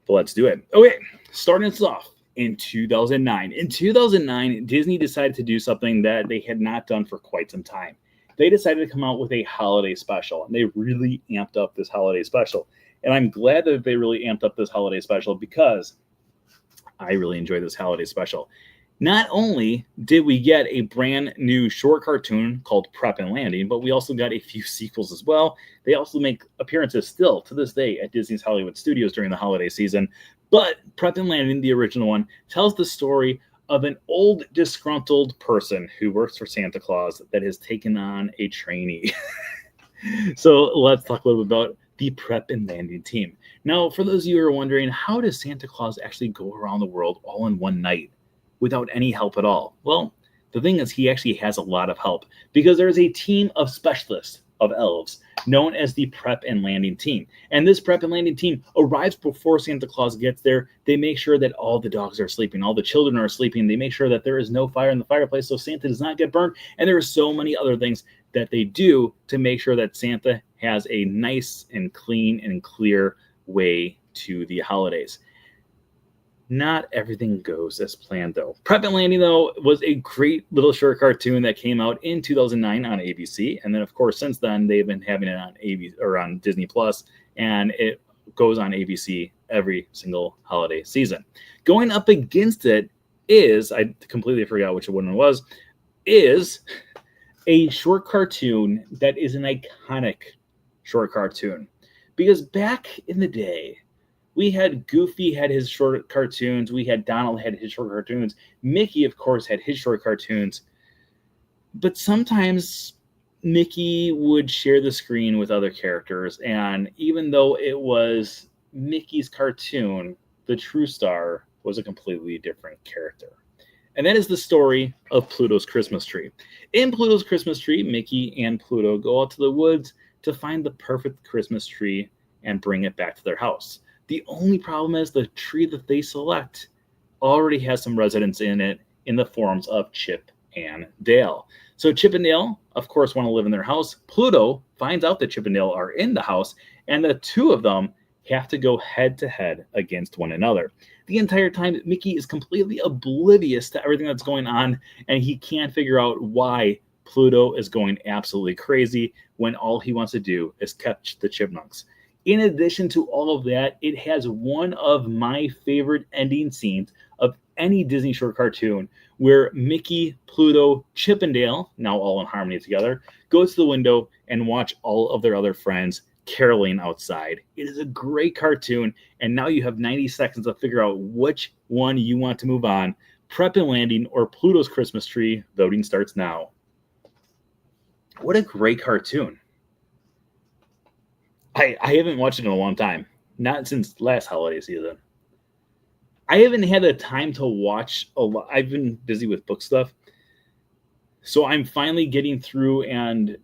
Speaker 1: But let's do it. Okay, starting us off in 2009. In 2009, Disney decided to do something that they had not done for quite some time. They decided to come out with a holiday special, and they really amped up this holiday special. And I'm glad that they really amped up this holiday special because I really enjoy this holiday special. Not only did we get a brand new short cartoon called Prep and Landing, but we also got a few sequels as well. They also make appearances still to this day at Disney's Hollywood Studios during the holiday season. But Prep and Landing, the original one, tells the story of an old disgruntled person who works for Santa Claus that has taken on a trainee. So let's talk a little bit about the Prep and Landing team. Now, for those of you who are wondering, how does Santa Claus actually go around the world all in one night without any help at all? Well, the thing is, he actually has a lot of help because there is a team of specialists of elves known as the Prep and Landing team. And this Prep and Landing team arrives before Santa Claus gets there. They make sure that all the dogs are sleeping, all the children are sleeping. They make sure that there is no fire in the fireplace so Santa does not get burned. And there are so many other things that they do to make sure that Santa has a nice and clean and clear way to the holidays. Not everything goes as planned, though. Prep and Landing, though, was a great little short cartoon that came out in 2009 on ABC, and then, of course, since then they've been having it on ABC or on Disney Plus, and it goes on ABC every single holiday season. Going up against it is, I completely forgot which one it was, is a short cartoon that is an iconic short cartoon, because back in the day, we had Goofy had his short cartoons. We had Donald had his short cartoons. Mickey, of course, had his short cartoons. But sometimes Mickey would share the screen with other characters. And even though it was Mickey's cartoon, the true star was a completely different character. And that is the story of Pluto's Christmas Tree. In Pluto's Christmas Tree, Mickey and Pluto go out to the woods to find the perfect Christmas tree and bring it back to their house. The only problem is the tree that they select already has some residents in it in the forms of Chip and Dale. So Chip and Dale, of course, want to live in their house. Pluto finds out that Chip and Dale are in the house, and the two of them have to go head-to-head against one another. The entire time, Mickey is completely oblivious to everything that's going on, and he can't figure out why Pluto is going absolutely crazy when all he wants to do is catch the chipmunks. In addition to all of that, it has one of my favorite ending scenes of any Disney short cartoon where Mickey, Pluto, Chip and Dale, now all in harmony together, go to the window and watch all of their other friends caroling outside. It is a great cartoon, and now you have 90 seconds to figure out which one you want to move on, Prep and Landing or Pluto's Christmas Tree. Voting starts now. What a great cartoon. I haven't watched it in a long time. Not since last holiday season. I haven't had the time to watch a lot. I've been busy with book stuff. So I'm finally getting through and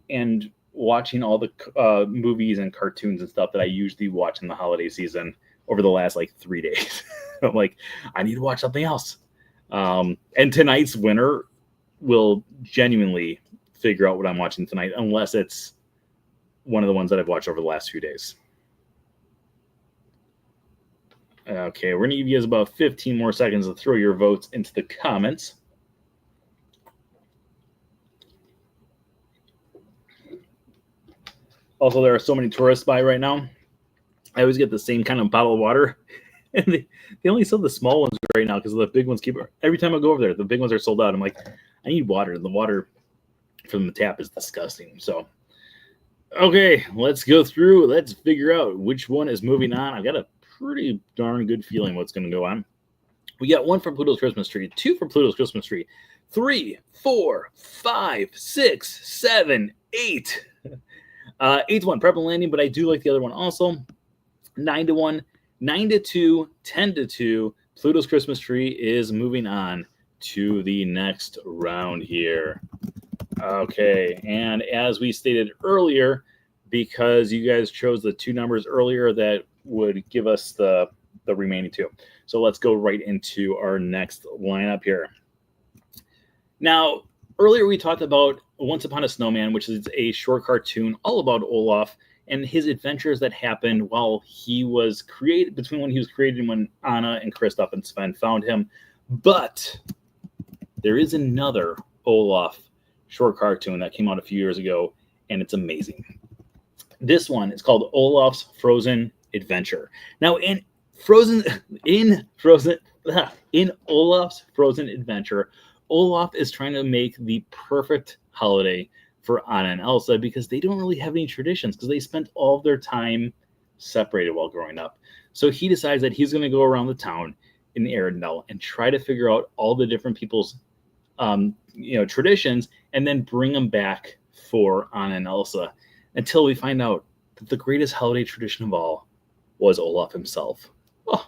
Speaker 1: watching all the movies and cartoons and stuff that I usually watch in the holiday season over the last 3 days. I'm like, I need to watch something else. And tonight's winner will genuinely figure out what I'm watching tonight, unless it's one of the ones that I've watched over the last few days. Okay, we're going to give you guys about 15 more seconds to throw your votes into the comments. Also, there are so many tourists by right now. I always get the same kind of bottle of water. And they only sell the small ones right now because the big ones keep... Every time I go over there, the big ones are sold out. I'm like, I need water. The water from the tap is disgusting. So, okay, let's go through. Let's figure out which one is moving on. I've got a pretty darn good feeling what's going to go on. We got 1 from Pluto's Christmas tree, 2 from Pluto's Christmas tree, 3, 4, 5, 6, 7, 8. 8's one, Prep and Landing, but I do like the other one also. 9-1, 9-2, 10-2. Pluto's Christmas tree is moving on to the next round here. Okay, and as we stated earlier, because you guys chose the 2 numbers earlier, that would give us the remaining 2. So let's go right into our next lineup here. Now, earlier we talked about Once Upon a Snowman, which is a short cartoon all about Olaf and his adventures that happened while he was created, between when he was created and when Anna and Kristoff and Sven found him. But there is another Olaf short cartoon that came out a few years ago, and it's amazing. This one is called Olaf's Frozen Adventure. Now, in Olaf's Frozen Adventure, Olaf is trying to make the perfect holiday for Anna and Elsa because they don't really have any traditions because they spent all of their time separated while growing up. So he decides that he's going to go around the town in Arendelle and try to figure out all the different people's traditions and then bring them back for Anna and Elsa until we find out that the greatest holiday tradition of all was Olaf himself. Oh,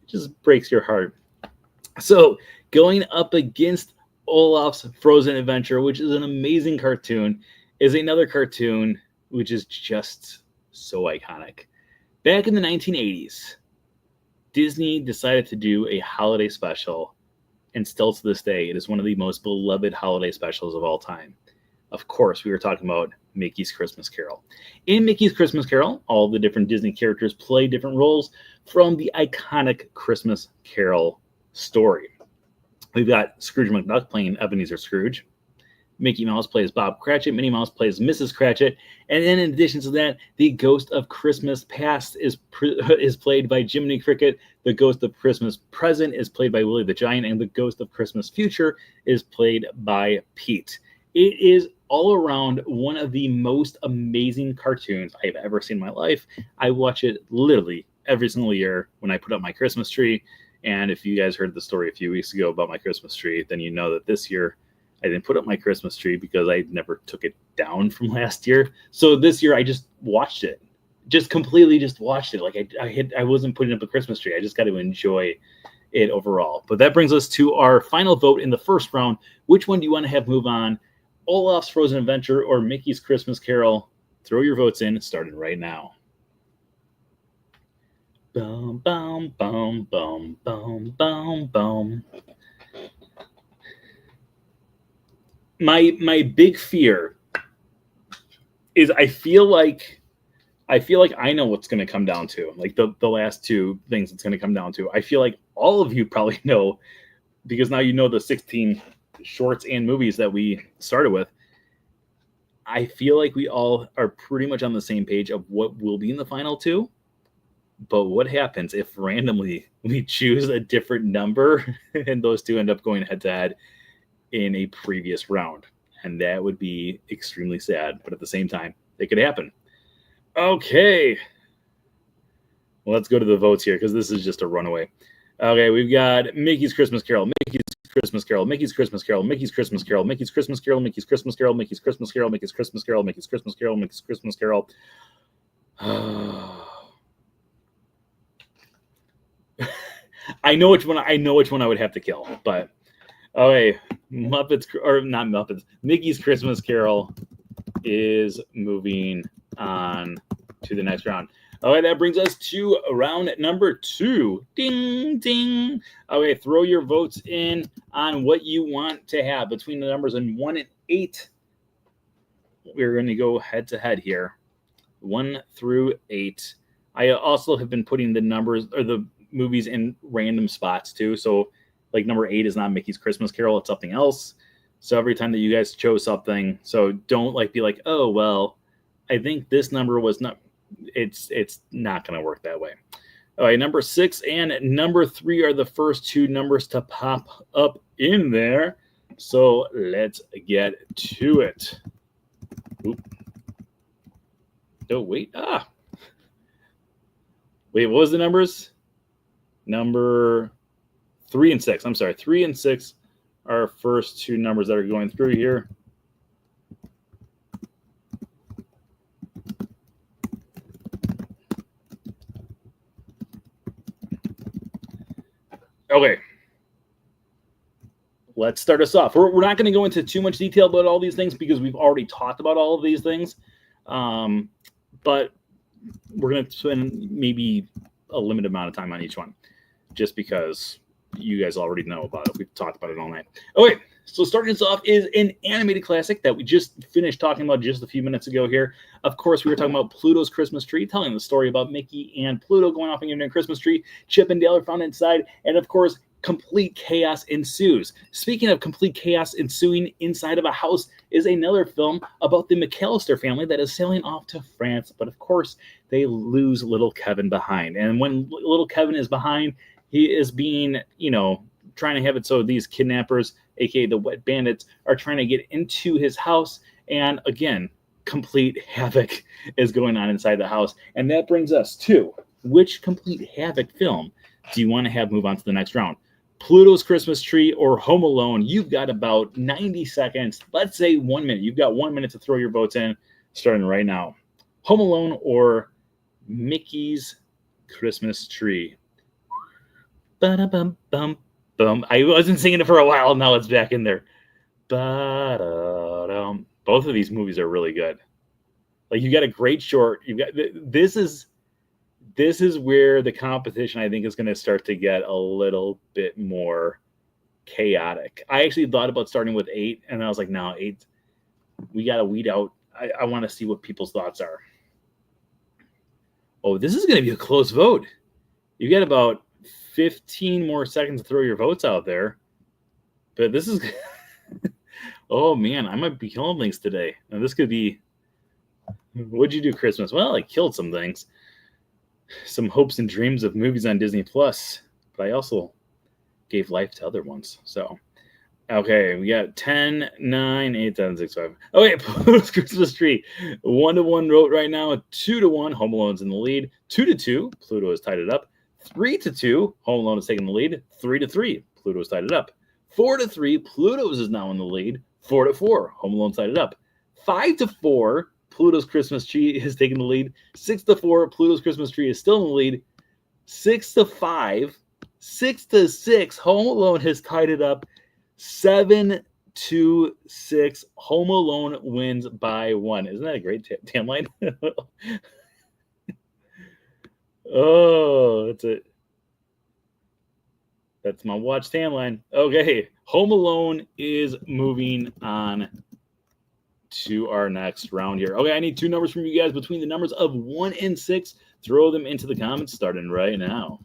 Speaker 1: it just breaks your heart. So going up against Olaf's Frozen Adventure, which is an amazing cartoon, is another cartoon which is just so iconic. Back in the 1980s, Disney decided to do a holiday special, and still to this day, it is one of the most beloved holiday specials of all time. Of course, we were talking about Mickey's Christmas Carol. In Mickey's Christmas Carol, all the different Disney characters play different roles from the iconic Christmas Carol story. We've got Scrooge McDuck playing Ebenezer Scrooge. Mickey Mouse plays Bob Cratchit. Minnie Mouse plays Mrs. Cratchit. And then in addition to that, the Ghost of Christmas Past is played by Jiminy Cricket. The Ghost of Christmas Present is played by Willie the Giant. And the Ghost of Christmas Future is played by Pete. It is all around one of the most amazing cartoons I've ever seen in my life. I watch it literally every single year when I put up my Christmas tree. And if you guys heard the story a few weeks ago about my Christmas tree, then you know that this year I didn't put up my Christmas tree because I never took it down from last year. So this year I just watched it, completely watched it. Like I wasn't putting up a Christmas tree. I just got to enjoy it overall. But that brings us to our final vote in the first round. Which one do you want to have move on? Olaf's Frozen Adventure or Mickey's Christmas Carol? Throw your votes in, starting right now. Boom, boom, boom, boom, boom, boom, boom. My big fear is I feel like I know what's going to come down to. Like the last 2 things it's going to come down to. I feel like all of you probably know, because now you know the 16 shorts and movies that we started with. I feel like we all are pretty much on the same page of what will be in the final 2. But what happens if randomly we choose a different number and those 2 end up going head to head in a previous round? And that would be extremely sad. But at the same time, it could happen. Okay. Well, let's go to the votes here because this is just a runaway. Okay, we've got Mickey's Christmas Carol, Mickey's Christmas Carol, Mickey's Christmas Carol, Mickey's Christmas Carol, Mickey's Christmas Carol, Mickey's Christmas Carol, Mickey's Christmas Carol, Mickey's Christmas Carol, Mickey's Christmas Carol, Mickey's Christmas Carol. I know which one I would have to kill, but okay, Mickey's Christmas Carol is moving on to the next round. Okay, that brings us to round number 2. Ding, ding. Okay, throw your votes in on what you want to have between the numbers 1 and 8. We're going to go head to head here. 1 through 8. I also have been putting the numbers or the movies in random spots too. So like number 8 is not Mickey's Christmas Carol, it's something else. So every time that you guys chose something, so don't like be like, oh well, I think this number was not. It's not going to work that way. All right, number 6 and number 3 are the first two numbers to pop up in there. So let's get to it. Oop. Oh, wait. Wait, what was the numbers? Number 3 and 6. I'm sorry. 3 and 6 are our first two numbers that are going through here. Okay. Let's start us off. We're not going to go into too much detail about all these things because we've already talked about all of these things. But we're going to spend maybe a limited amount of time on each one just because you guys already know about it. We've talked about it all night. Okay, so starting us off is an animated classic that we just finished talking about just a few minutes ago here. Of course, we were talking about Pluto's Christmas Tree, telling the story about Mickey and Pluto going off and getting a Christmas tree. Chip and Dale are found inside, and of course, complete chaos ensues. Speaking of complete chaos ensuing inside of a house is another film about the McAllister family that is sailing off to France. But of course, they lose little Kevin behind. And when little Kevin is behind, he is being, trying to have it so these kidnappers, aka the Wet Bandits, are trying to get into his house. And again, complete havoc is going on inside the house. And that brings us to which complete havoc film do you want to have move on to the next round? Pluto's Christmas Tree or Home Alone? You've got about 90 seconds. Let's say 1 minute. You've got 1 minute to throw your votes in, starting right now. Home Alone or Mickey's Christmas Tree? Ba-da-bum-bum-bum. I wasn't singing it for a while. Now it's back in there. Ba-da-dum. Both of these movies are really good. Like, you got a great short. You've got this is where the competition, I think, is going to start to get a little bit more chaotic. I actually thought about starting with 8, and I was like, no, 8, we got to weed out. I want to see what people's thoughts are. Oh, this is going to be a close vote. You got about 15 more seconds to throw your votes out there. But this is... oh, man, I might be killing things today. Now, this could be... What'd you do Christmas? Well, I killed some things. Some hopes and dreams of movies on Disney Plus, but I also gave life to other ones. So, okay, we got 10, 9, 8, 7, 6, 5. Okay, Pluto's Christmas Tree. 1-1 vote right now. 2-1. Home Alone's in the lead. 2-2. Pluto has tied it up. 3-2. Home Alone is taking the lead. 3-3. Pluto's tied it up. 4-3. Pluto's is now in the lead. 4-4. Home Alone tied it up. 5-4. Pluto's Christmas Tree is taking the lead. 6-4. Pluto's Christmas Tree is still in the lead. 6-5. 6-6. Home Alone has tied it up. 7-6. Home Alone wins by 1. Isn't that a great tan line? Oh, that's it. That's my watch tan line. Okay, Home Alone is moving on to our next round here. Okay, I need 2 numbers from you guys between the numbers of 1 and 6. Throw them into the comments starting right now.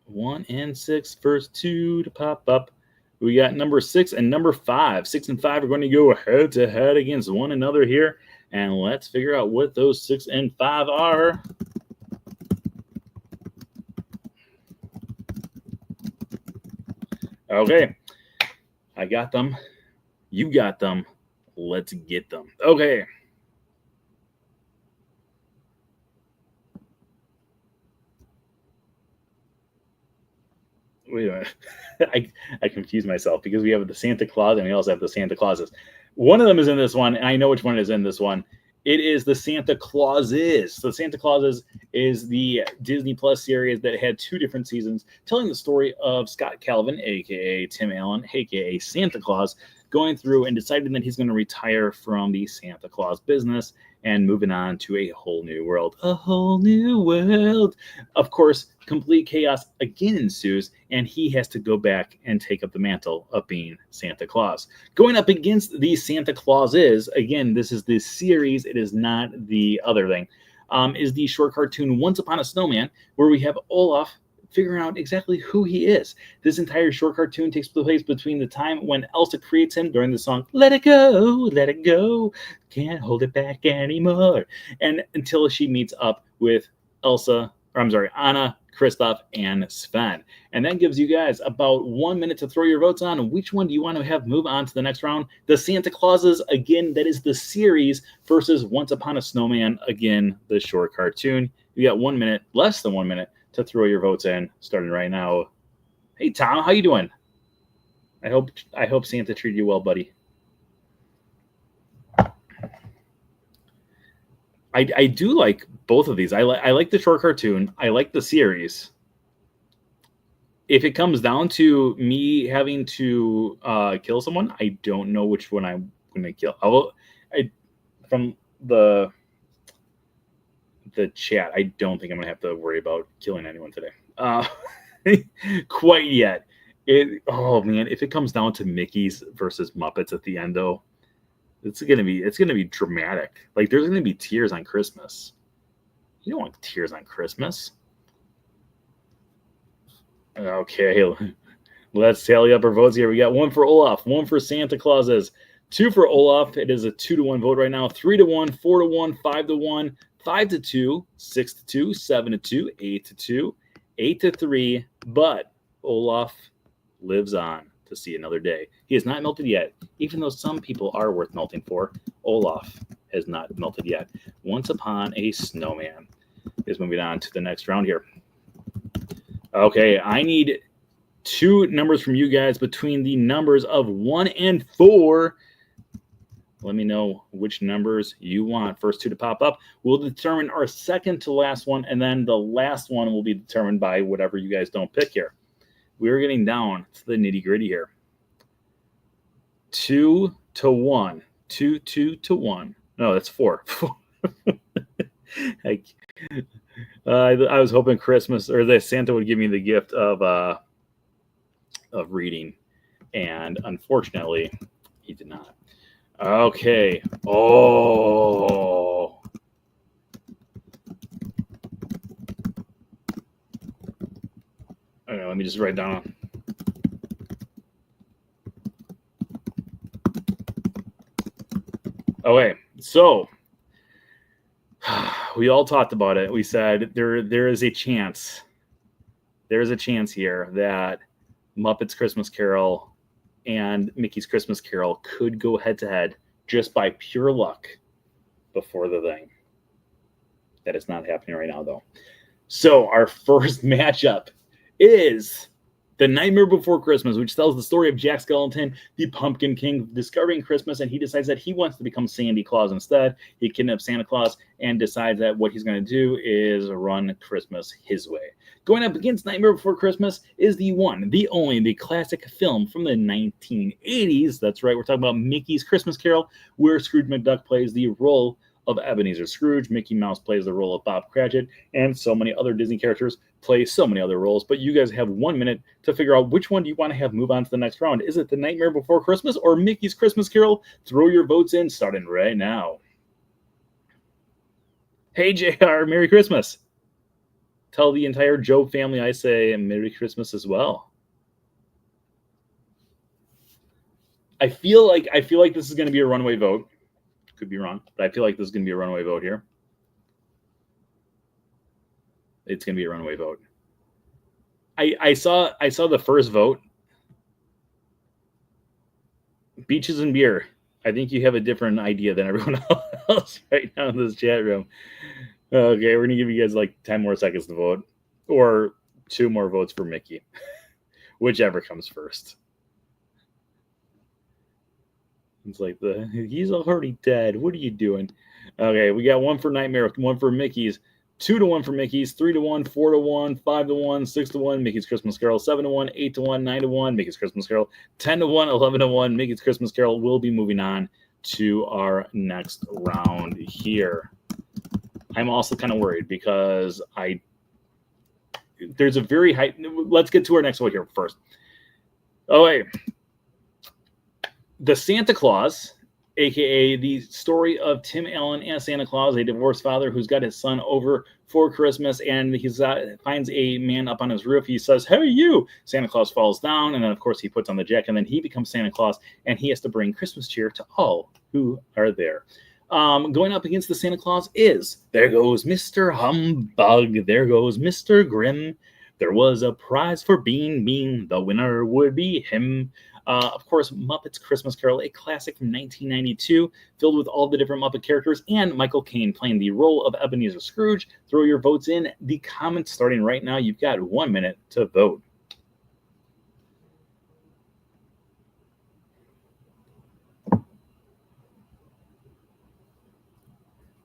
Speaker 1: One and 6, first 2 to pop up. We got number 6 and number 5. 6 and 5 are going to go head to head against one another here. And let's figure out what those 6 and 5 are. Okay, I got them. You got them. Let's get them. Okay. Wait a minute. I confused myself because we have the Santa Claus and we also have the Santa Clauses. One of them is in this one, and I know which one is in this one. It is the Santa Clauses. So Santa Clauses is the Disney Plus series that had 2 different seasons telling the story of Scott Calvin, a.k.a. Tim Allen, a.k.a. Santa Claus, going through and deciding that he's going to retire from the Santa Claus business and moving on to a whole new world. A whole new world. Of course, complete chaos again ensues, and he has to go back and take up the mantle of being Santa Claus. Going up against the Santa Clauses, again, this is the series, it is not the other thing, is the short cartoon Once Upon a Snowman, where we have Olaf figuring out exactly who he is. This entire short cartoon takes place between the time when Elsa creates him during the song Let It Go, can't hold it back anymore, and until she meets up with Anna, Kristoff, and Sven. And that gives you guys about 1 minute to throw your votes on. Which one do you want to have move on to the next round? The Santa Clauses, again, that is the series, versus Once Upon a Snowman, again, the short cartoon. You got 1 minute, less than 1 minute, to throw your votes in, starting right now. Hey, Tom, how you doing? I hope Santa treated you well, buddy. I do like both of these. I like the short cartoon. I like the series. If it comes down to me having to kill someone, I don't know which one I'm going to kill. From the chat, I don't think I'm going to have to worry about killing anyone today. Quite yet. Oh man, if it comes down to Mickey's versus Muppets at the end, though, it's gonna be dramatic. Like, there's gonna be tears on Christmas. You don't want tears on Christmas. Okay, let's tally up our votes here. We got 1 for Olaf, 1 for Santa Clauses, 2 for Olaf. It is a 2-1 vote right now. 3-1, 4-1, 5-1, 5-2, 6-2, 7-2, 8-2, 8-3. But Olaf lives on to see another day. He has not melted yet, even though some people are worth melting for. Olaf has not melted yet. Once Upon a Snowman is moving on to the next round here. Okay, I need 2 numbers from you guys between the numbers of 1 and 4. Let me know which numbers you want. First 2 to pop up will determine our second to last one, and then the last one will be determined by whatever you guys don't pick here. We're getting down to the nitty-gritty here. 2 to 1. 2 to 1. No, that's 4. I was hoping Christmas or that Santa would give me the gift of reading, and unfortunately, he did not. Okay. Oh. Okay, let me just write down. Okay, so we all talked about it. We said there is a chance. There is a chance here that Muppets Christmas Carol and Mickey's Christmas Carol could go head to head just by pure luck before the thing. That is not happening right now, though. So our first matchup is The Nightmare Before Christmas, which tells the story of Jack Skellington, the Pumpkin King, discovering Christmas, and he decides that he wants to become Sandy Claus instead. He kidnaps Santa Claus and decides that what he's going to do is run Christmas his way. Going up against Nightmare Before Christmas is the one, the only, the classic film from the 1980s. That's right, we're talking about Mickey's Christmas Carol, where Scrooge McDuck plays the role of Ebenezer Scrooge. Mickey Mouse plays the role of Bob Cratchit, and so many other Disney characters play so many other roles. But you guys have 1 minute to figure out which one do you want to have move on to the next round. Is it The Nightmare Before Christmas or Mickey's Christmas Carol? Throw your votes in, starting right now. Hey, JR, Merry Christmas. Tell the entire Joe family I say Merry Christmas as well. I feel like this is going to be a runaway vote. Could be wrong, but I feel like this is going to be a runaway vote here. It's going to be a runaway vote. I saw the first vote. Beaches and beer. I think you have a different idea than everyone else right now in this chat room. Okay, we're going to give you guys like 10 more seconds to vote, or 2 more votes for Mickey, whichever comes first. It's like he's already dead. What are you doing? Okay, we got 1 for Nightmare, 1 for Mickey's, 2-1 for Mickey's, 3-1, 4-1, 5-1, 6-1, Mickey's Christmas Carol, 7-1, 8-1, 9-1, Mickey's Christmas Carol, 10-1, 11-1, Mickey's Christmas Carol will be moving on to our next round here. I'm also kind of worried because there's a very high. Let's get to our next one here first. Oh, wait. The Santa Claus, a.k.a. the story of Tim Allen and Santa Claus, a divorced father who's got his son over for Christmas, and he finds a man up on his roof. He says, "Hey, you!" Santa Claus falls down, and then, of course, he puts on the jacket, and then he becomes Santa Claus, and he has to bring Christmas cheer to all who are there. Going up against the Santa Claus is There Goes Mr. Humbug, There Goes Mr. Grimm. There was a prize for being mean. The winner would be him. Of course, Muppets Christmas Carol, a classic from 1992, filled with all the different Muppet characters, and Michael Caine playing the role of Ebenezer Scrooge. Throw your votes in the comments starting right now. You've got 1 minute to vote.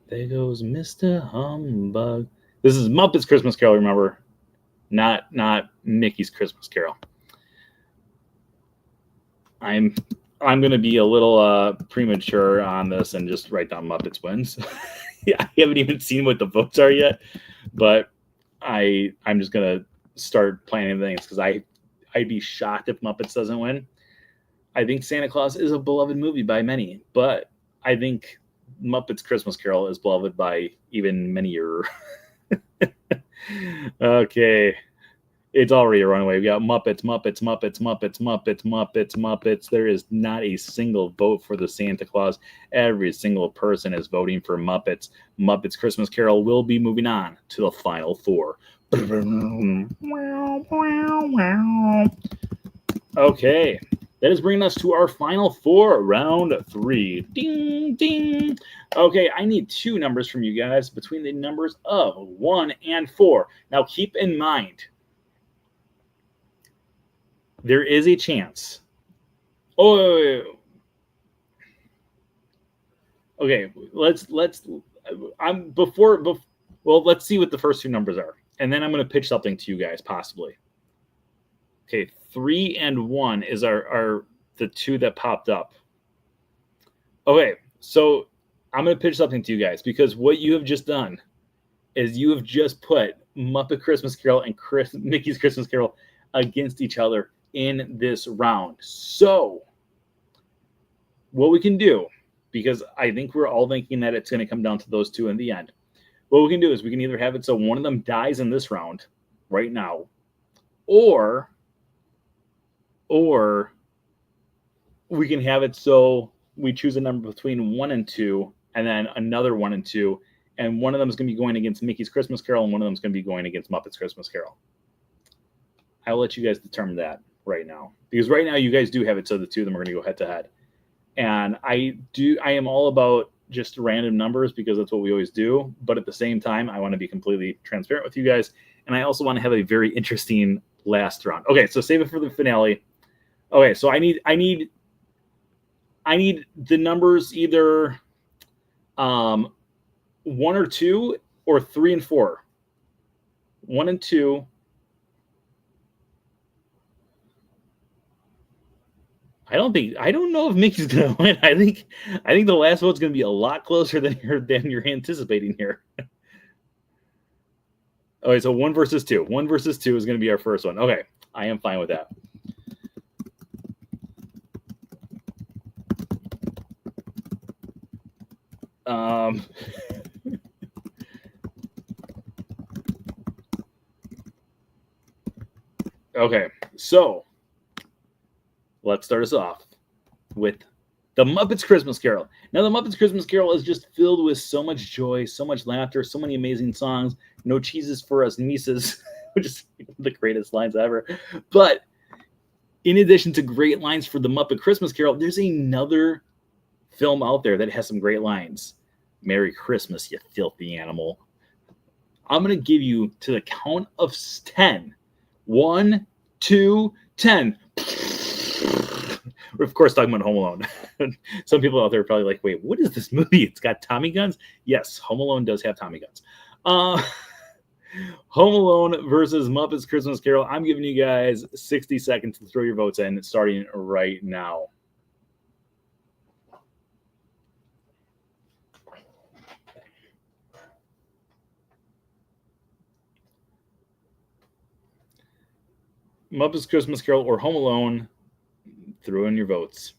Speaker 1: There goes Mr. Humbug. This is Muppets Christmas Carol, remember? Not Mickey's Christmas Carol. I'm going to be a little premature on this and just write down Muppets wins. Yeah, I haven't even seen what the votes are yet, but I'm just going to start planning things because I'd be shocked if Muppets doesn't win. I think Santa Claus is a beloved movie by many, but I think Muppets Christmas Carol is beloved by even many-er. Okay. It's already a runaway. We got Muppets, Muppets, Muppets, Muppets, Muppets, Muppets, Muppets. There is not a single vote for the Santa Claus. Every single person is voting for Muppets. Muppets Christmas Carol will be moving on to the final four. Okay. That is bringing us to our final four, round 3. Ding, ding. Okay, I need 2 numbers from you guys between the numbers of 1 and 4. Now, keep in mind, there is a chance. Okay, let's see what the first 2 numbers are, and then I'm going to pitch something to you guys, possibly. Okay, 3 and 1 is our the 2 that popped up. Okay, so I'm going to pitch something to you guys because what you have just done is you have just put Muppet Christmas Carol and Mickey's Christmas Carol against each other in this round. So what we can do, because I think we're all thinking that it's going to come down to those 2 in the end, what we can do is we can either have it so one of them dies in this round right now, or we can have it so we choose a number between 1 and 2 and then another 1 and 2, and one of them is going to be going against Mickey's Christmas Carol and one of them is going to be going against Muppet's Christmas Carol. I'll let you guys determine that right now, because right now you guys do have it so the 2 of them are going to go head to head, and I am all about just random numbers because that's what we always do, but at the same time I want to be completely transparent with you guys, and I also want to have a very interesting last round. Okay, so save it for the finale. Okay, so I need the numbers either 1 or 2 or 3 and 4. 1 and 2. I don't know if Mickey's gonna win. I think the last vote's gonna be a lot closer than you're anticipating here. Okay, so 1 versus 2. 1 versus 2 is gonna be our first one. Okay, I am fine with that. Okay, so let's start us off with the Muppets Christmas Carol. Now, the Muppets Christmas Carol is just filled with so much joy, so much laughter, so many amazing songs. No cheeses for us nieces, which is the greatest lines ever. But in addition to great lines for the Muppet Christmas Carol, there's another film out there that has some great lines. Merry Christmas, you filthy animal. I'm going to give you to the count of 10. 1, 2, 10. We're, of course, talking about Home Alone. Some people out there are probably like, wait, what is this movie? It's got Tommy guns? Yes, Home Alone does have Tommy guns. Home Alone versus Muppets Christmas Carol. I'm giving you guys 60 seconds to throw your votes in, starting right now. Muppets Christmas Carol or Home Alone. Throw in your votes.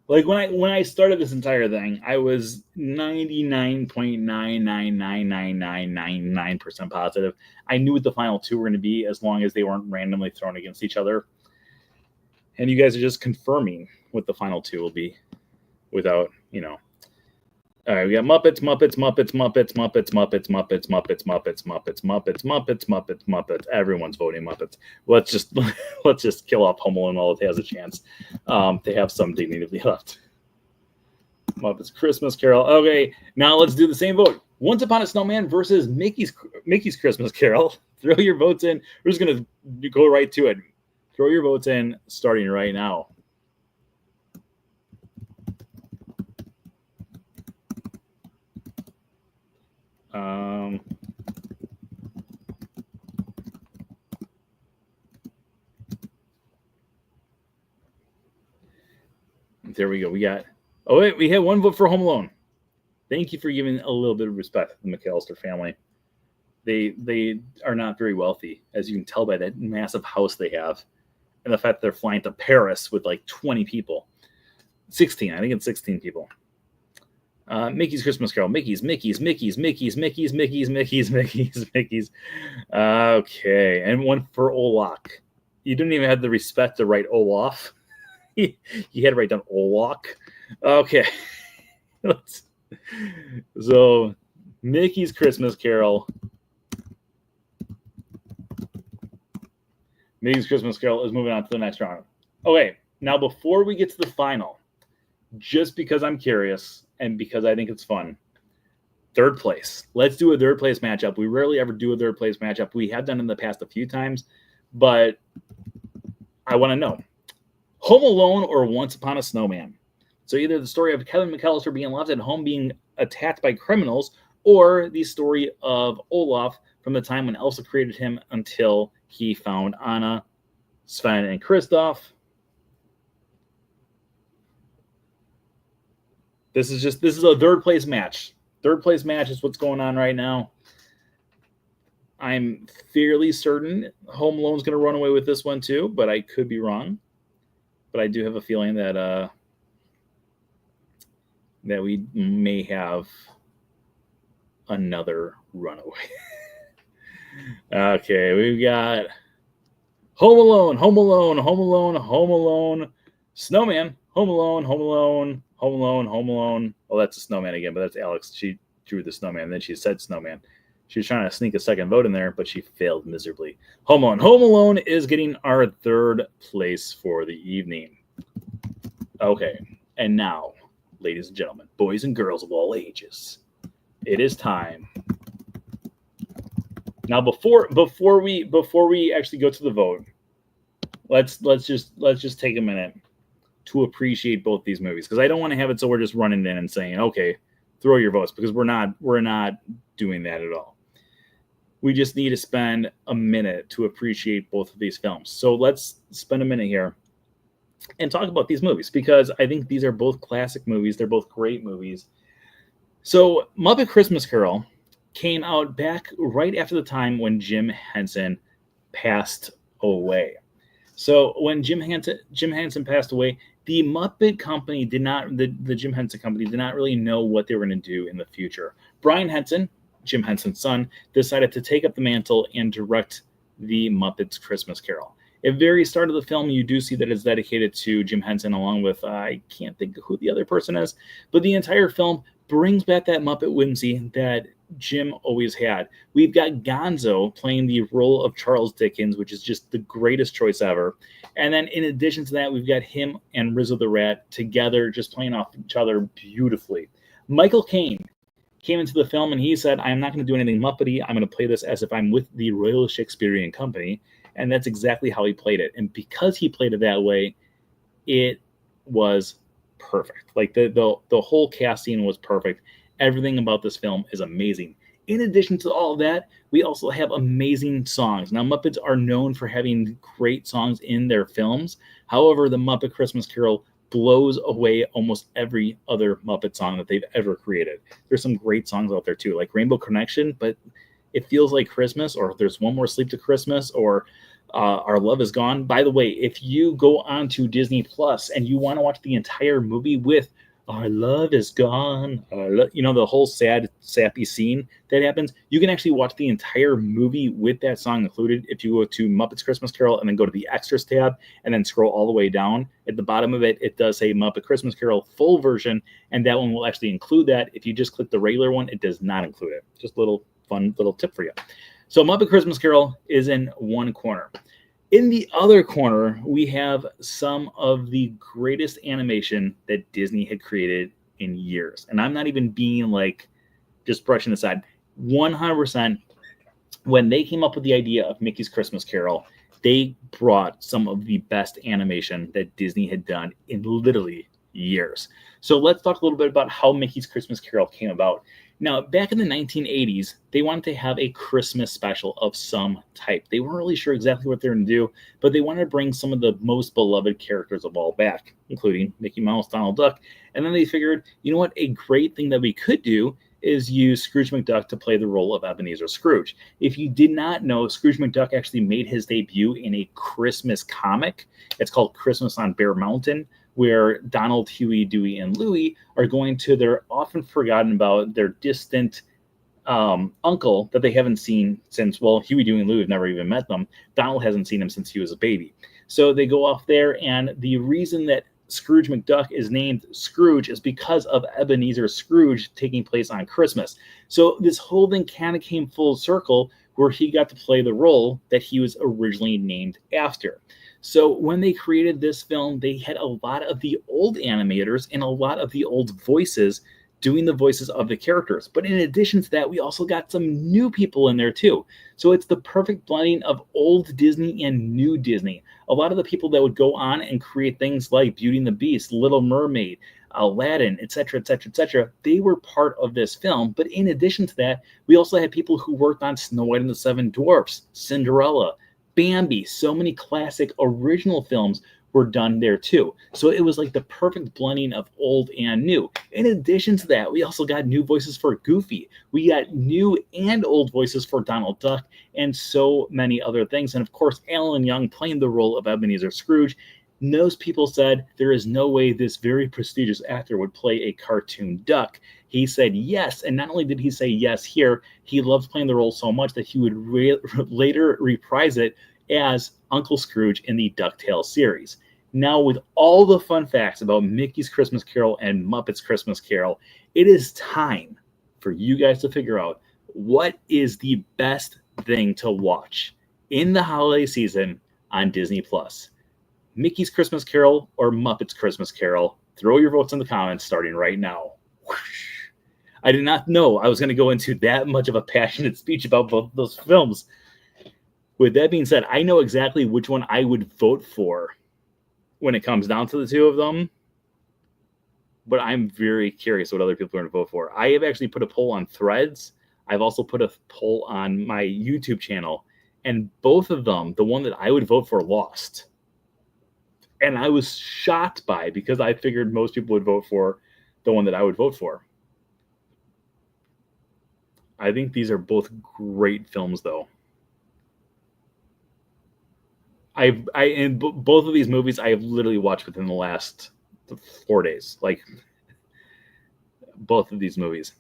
Speaker 1: Like when I started this entire thing, I was 99.9999999% positive. I knew what the final two were going to be as long as they weren't randomly thrown against each other. And you guys are just confirming what the final two will be without, All right, we got Muppets, Muppets, Muppets, Muppets, Muppets, Muppets, Muppets, Muppets, Muppets, Muppets, Muppets, Muppets, Muppets, Muppets. Everyone's voting Muppets. Let's just kill off Home Alone while it has a chance. They have some dignity left. Muppets Christmas Carol. Okay, now let's do the same vote. Once Upon a Snowman versus Mickey's Christmas Carol. Throw your votes in. We're just gonna go right to it. Throw your votes in, starting right now. There we go. We got. Oh wait, we had one vote for Home Alone. Thank you for giving a little bit of respect to the McAllister family. They are not very wealthy, as you can tell by that massive house they have, and the fact they're flying to Paris with like 20 people. 16, I think it's 16 people. Mickey's Christmas Carol. Mickey's. Okay, and one for Olaf. You didn't even have the respect to write Olaf. You had to write down Olaf. Okay. So, Mickey's Christmas Carol. Mickey's Christmas Carol is moving on to the next round. Okay, now before we get to the final, just because I'm curious and because I think it's fun, third place. Let's do a third place matchup. We rarely ever do a third place matchup. We have done in the past a few times, but I want to know. Home Alone or Once Upon a Snowman? So either the story of Kevin McAllister being left at home being attacked by criminals, or the story of Olaf from the time when Elsa created him until he found Anna, Sven, and Kristoff. This is a third place match. Third place match is what's going on right now. I'm fairly certain Home Alone's going to run away with this one too, but I could be wrong. But I do have a feeling that that we may have another runaway. Okay, we've got Home Alone, Home Alone, Home Alone, Home Alone, Snowman, Home Alone, Home Alone, Home Alone, Home Alone. Oh, that's a snowman again, but that's Alex. She drew the snowman, and then she said snowman. She was trying to sneak a second vote in there, but she failed miserably. Home Alone. Home Alone is getting our third place for the evening. Okay, and now, ladies and gentlemen, boys and girls of all ages, it is time. Now, before we actually go to the vote, let's just take a minute to appreciate both these movies, because I don't want to have it so we're just running in and saying, okay, throw your votes, because we're not doing that at all. We just need to spend a minute to appreciate both of these films. So let's spend a minute here and talk about these movies, because I think these are both classic movies. They're both great movies. So Muppet Christmas Carol came out back right after the time when Jim Henson passed away. So when Jim Henson passed away, the Muppet Company did not, the Jim Henson Company did not really know what they were going to do in the future. Brian Henson, Jim Henson's son, decided to take up the mantle and direct the Muppets Christmas Carol. At the very start of the film, you do see that it's dedicated to Jim Henson, along with, I can't think of who the other person is, but the entire film brings back that Muppet whimsy that Jim always had. We've got Gonzo playing the role of Charles Dickens, which is just the greatest choice ever. And then in addition to that, we've got him and Rizzo the Rat together, just playing off each other beautifully. Michael Caine came into the film and he said, I'm not going to do anything Muppety. I'm going to play this as if I'm with the Royal Shakespearean Company. And that's exactly how he played it. And because he played it that way, it was perfect. Like the whole casting was perfect. Everything about this film is amazing. In addition to all of that, we also have amazing songs. Now, Muppets are known for having great songs in their films. However, the Muppet Christmas Carol blows away almost every other Muppet song that they've ever created. There's some great songs out there too, like Rainbow Connection, but it feels like Christmas, or There's One More Sleep to Christmas, or Our Love Is Gone. By the way, if you go on to Disney Plus and you want to watch the entire movie with Our Love Is Gone, the whole sad, sappy scene that happens, you can actually watch the entire movie with that song included if you go to Muppets Christmas Carol and then go to the Extras tab and then scroll all the way down. At the bottom of it, it does say Muppet Christmas Carol full version, and that one will actually include that. If you just click the regular one, it does not include it. Just a little fun little tip for you. So Muppet Christmas Carol is in one corner. In the other corner, we have some of the greatest animation that Disney had created in years. And I'm not even being like just brushing aside. 100%, when they came up with the idea of Mickey's Christmas Carol, they brought some of the best animation that Disney had done in literally years. So let's talk a little bit about how Mickey's Christmas Carol came about. Now, back in the 1980s, they wanted to have a Christmas special of some type. They weren't really sure exactly what they were going to do, but they wanted to bring some of the most beloved characters of all back, including Mickey Mouse, Donald Duck. And then they figured, you know what, a great thing that we could do is use Scrooge McDuck to play the role of Ebenezer Scrooge. If you did not know, Scrooge McDuck actually made his debut in a Christmas comic. It's called Christmas on Bear Mountain, where Donald, Huey, Dewey, and Louie are going to their often forgotten about, their distant uncle that they haven't seen since, well, Huey, Dewey, and Louie have never even met them. Donald hasn't seen him since he was a baby. So they go off there, and the reason that Scrooge McDuck is named Scrooge is because of Ebenezer Scrooge taking place on Christmas. So this whole thing kind of came full circle, where he got to play the role that he was originally named after. So when they created this film, they had a lot of the old animators and a lot of the old voices doing the voices of the characters. But in addition to that, we also got some new people in there too. So it's the perfect blending of old Disney and new Disney. A lot of the people that would go on and create things like Beauty and the Beast, Little Mermaid, Aladdin, etc., etc., etc., they were part of this film. But in addition to that, we also had people who worked on Snow White and the Seven Dwarfs, Cinderella, Bambi. So many classic original films were done there too. So it was like the perfect blending of old and new. In addition to that, we also got new voices for Goofy. We got new and old voices for Donald Duck and so many other things. And of course, Alan Young playing the role of Ebenezer Scrooge. Most people said there is no way this very prestigious actor would play a cartoon duck. He said yes, and not only did he say yes here, he loved playing the role so much that he would later reprise it as Uncle Scrooge in the DuckTales series. Now, with all the fun facts about Mickey's Christmas Carol and Muppet's Christmas Carol, it is time for you guys to figure out what is the best thing to watch in the holiday season on Disney Plus. Mickey's Christmas Carol or Muppet's Christmas Carol? Throw your votes in the comments starting right now. Whoosh. I did not know I was going to go into that much of a passionate speech about both those films. With that being said, I know exactly which one I would vote for when it comes down to the two of them, but I'm very curious what other people are going to vote for. I have actually put a poll on Threads. I've also put a poll on my YouTube channel, and both of them, the one that I would vote for, lost. And I was shocked by it because I figured most people would vote for the one that I would vote for. I think these are both great films, though. In both of these movies, I have literally watched within the last 4 days. Like, both of these movies.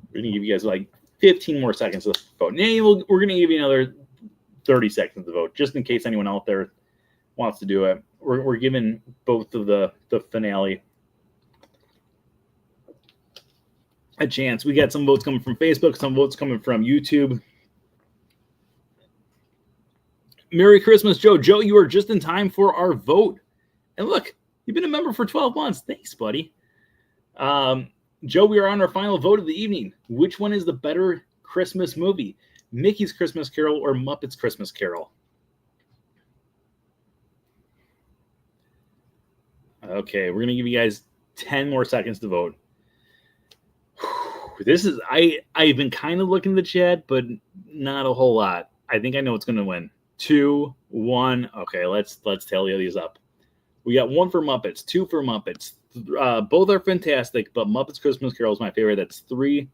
Speaker 1: We're going to give you guys like 15 more seconds to vote. We're going to give you another 30 seconds to vote, just in case anyone out there wants to do it. We're giving both of the finale a chance. We got some votes coming from Facebook, some votes coming from YouTube. Merry Christmas, Joe. Joe, you are just in time for our vote. And look, you've been a member for 12 months. Thanks, buddy. Joe, we are on our final vote of the evening. Which one is the better Christmas movie? Mickey's Christmas Carol or Muppet's Christmas Carol? Okay, we're going to give you guys 10 more seconds to vote. This is, I've been kind of looking at the chat, but not a whole lot. I think I know what's going to win. 2, 1. Okay, let's tally these up. We got 1 for Muppets, 2 for Muppets. Both are fantastic, but Muppets Christmas Carol is my favorite. That's 3,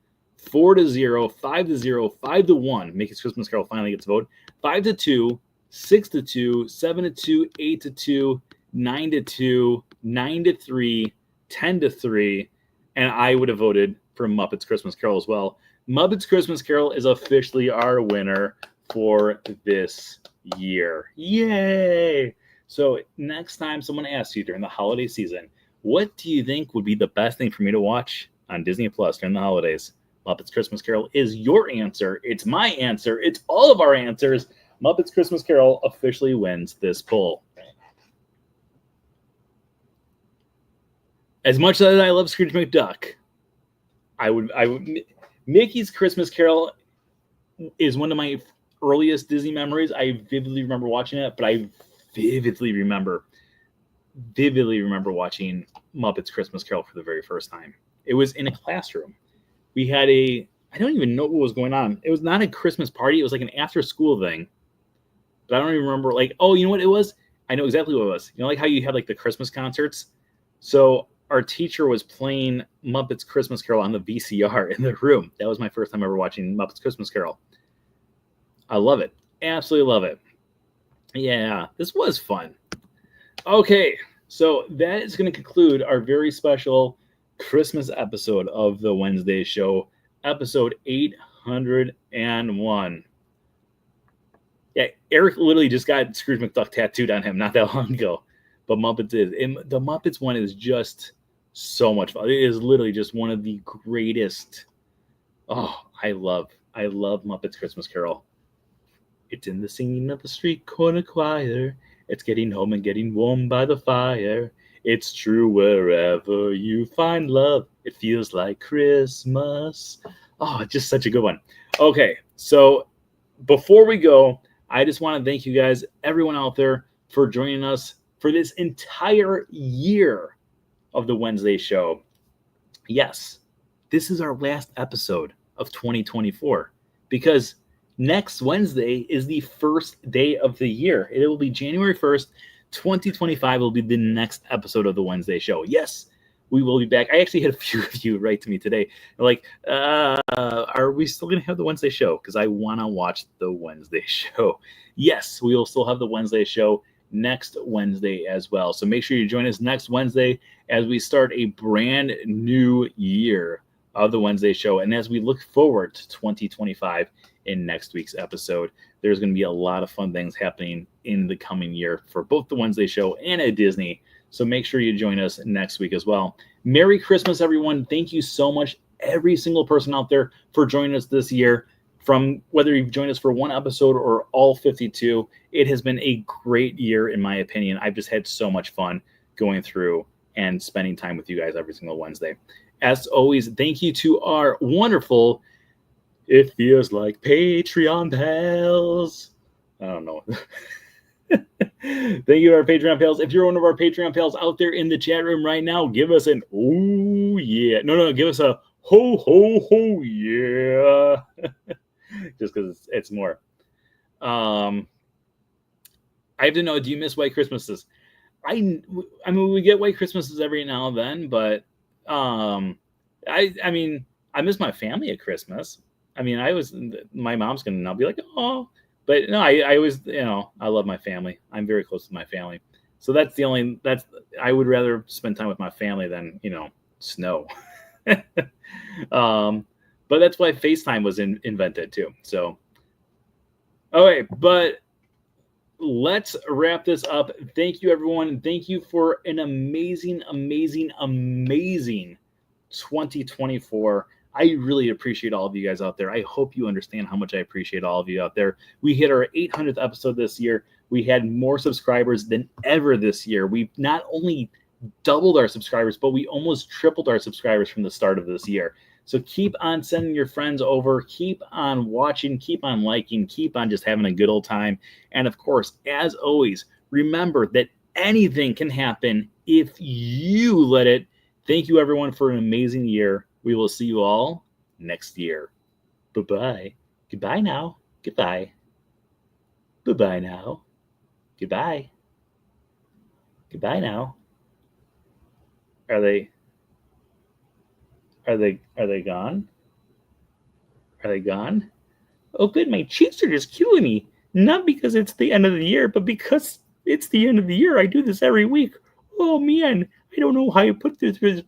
Speaker 1: 4-0, 5-0, 5-1. Mickey's Christmas Carol finally gets a vote. 5-2, 6-2, 7-2, 8-2, 9-2, 9-3, 10-3, and I would have voted for Muppets Christmas Carol as well. Muppets Christmas Carol is officially our winner for this year. Yay! So next time someone asks you during the holiday season, what do you think would be the best thing for me to watch on Disney Plus during the holidays? Muppets Christmas Carol is your answer. It's my answer. It's all of our answers. Muppets Christmas Carol officially wins this poll. As much as I love Scrooge McDuck, I would Mickey's Christmas Carol is one of my earliest Disney memories. I vividly remember watching it, but I vividly remember watching Muppets Christmas Carol for the very first time. It was in a classroom. We had I don't even know what was going on. It was not a Christmas party. It was like an after school thing. But I don't even remember, like, oh, you know what it was? I know exactly what it was. You know, like how you had like the Christmas concerts? So our teacher was playing Muppets Christmas Carol on the VCR in the room. That was my first time ever watching Muppets Christmas Carol. I love it. Absolutely love it. Yeah, this was fun. Okay, so that is going to conclude our very special Christmas episode of the Wednesday Show, episode 801. Yeah, Eric literally just got Scrooge McDuck tattooed on him not that long ago. But Muppets is. And the Muppets one is just so much fun. It is literally just one of the greatest. Oh, I love Muppets Christmas Carol. It's in the singing of the street corner choir. It's getting home and getting warm by the fire. It's true wherever you find love. It feels like Christmas. Oh, just such a good one. Okay, so before we go, I just want to thank you guys, everyone out there, for joining us for this entire year of the Wednesday Show. Yes, this is our last episode of 2024 because next Wednesday is the first day of the year. It will be January 1st, 2025 will be the next episode of the Wednesday Show. Yes, we will be back. I actually had a few of you write to me today. They're like, are we still going to have the Wednesday Show? Because I want to watch the Wednesday Show. Yes, we will still have the Wednesday Show next Wednesday as well. So make sure you join us next Wednesday as we start a brand new year of the Wednesday Show. And as we look forward to 2025 in next week's episode, there's going to be a lot of fun things happening in the coming year for both the Wednesday Show and at Disney. So make sure you join us next week as well. Merry Christmas, everyone. Thank you so much, every single person out there, for joining us this year. From whether you've joined us for one episode or all 52, it has been a great year, in my opinion. I've just had so much fun going through and spending time with you guys every single Wednesday. As always, thank you to our wonderful, it feels like Patreon pals. I don't know. Thank you to our Patreon pals. If you're one of our Patreon pals out there in the chat room right now, give us an oh yeah. No, give us a ho ho ho yeah. Just because it's more. I have to know, do you miss White Christmases? I mean, we get White Christmases every now and then, but I mean, I miss my family at Christmas. I mean, my mom's gonna now be like, oh, but no, I always, I love my family. I'm very close to my family, so I would rather spend time with my family than snow. But that's why FaceTime was invented too. So, okay, but let's wrap this up. Thank you, everyone. Thank you for an amazing, amazing, amazing 2024. I really appreciate all of you guys out there. I hope you understand how much I appreciate all of you out there. We hit our 800th episode this year. We had more subscribers than ever this year. We've not only doubled our subscribers, but we almost tripled our subscribers from the start of this year. So keep on sending your friends over, keep on watching, keep on liking, keep on just having a good old time. And of course, as always, remember that anything can happen if you let it. Thank you, everyone, for an amazing year. We will see you all next year. Bye-bye. Goodbye now. Goodbye. Bye-bye now. Goodbye. Goodbye now. Are they? Are they? Are they gone? Are they gone? Oh, good. My cheeks are just killing me. Not because it's the end of the year, but because it's the end of the year. I do this every week. Oh man, I don't know how you put this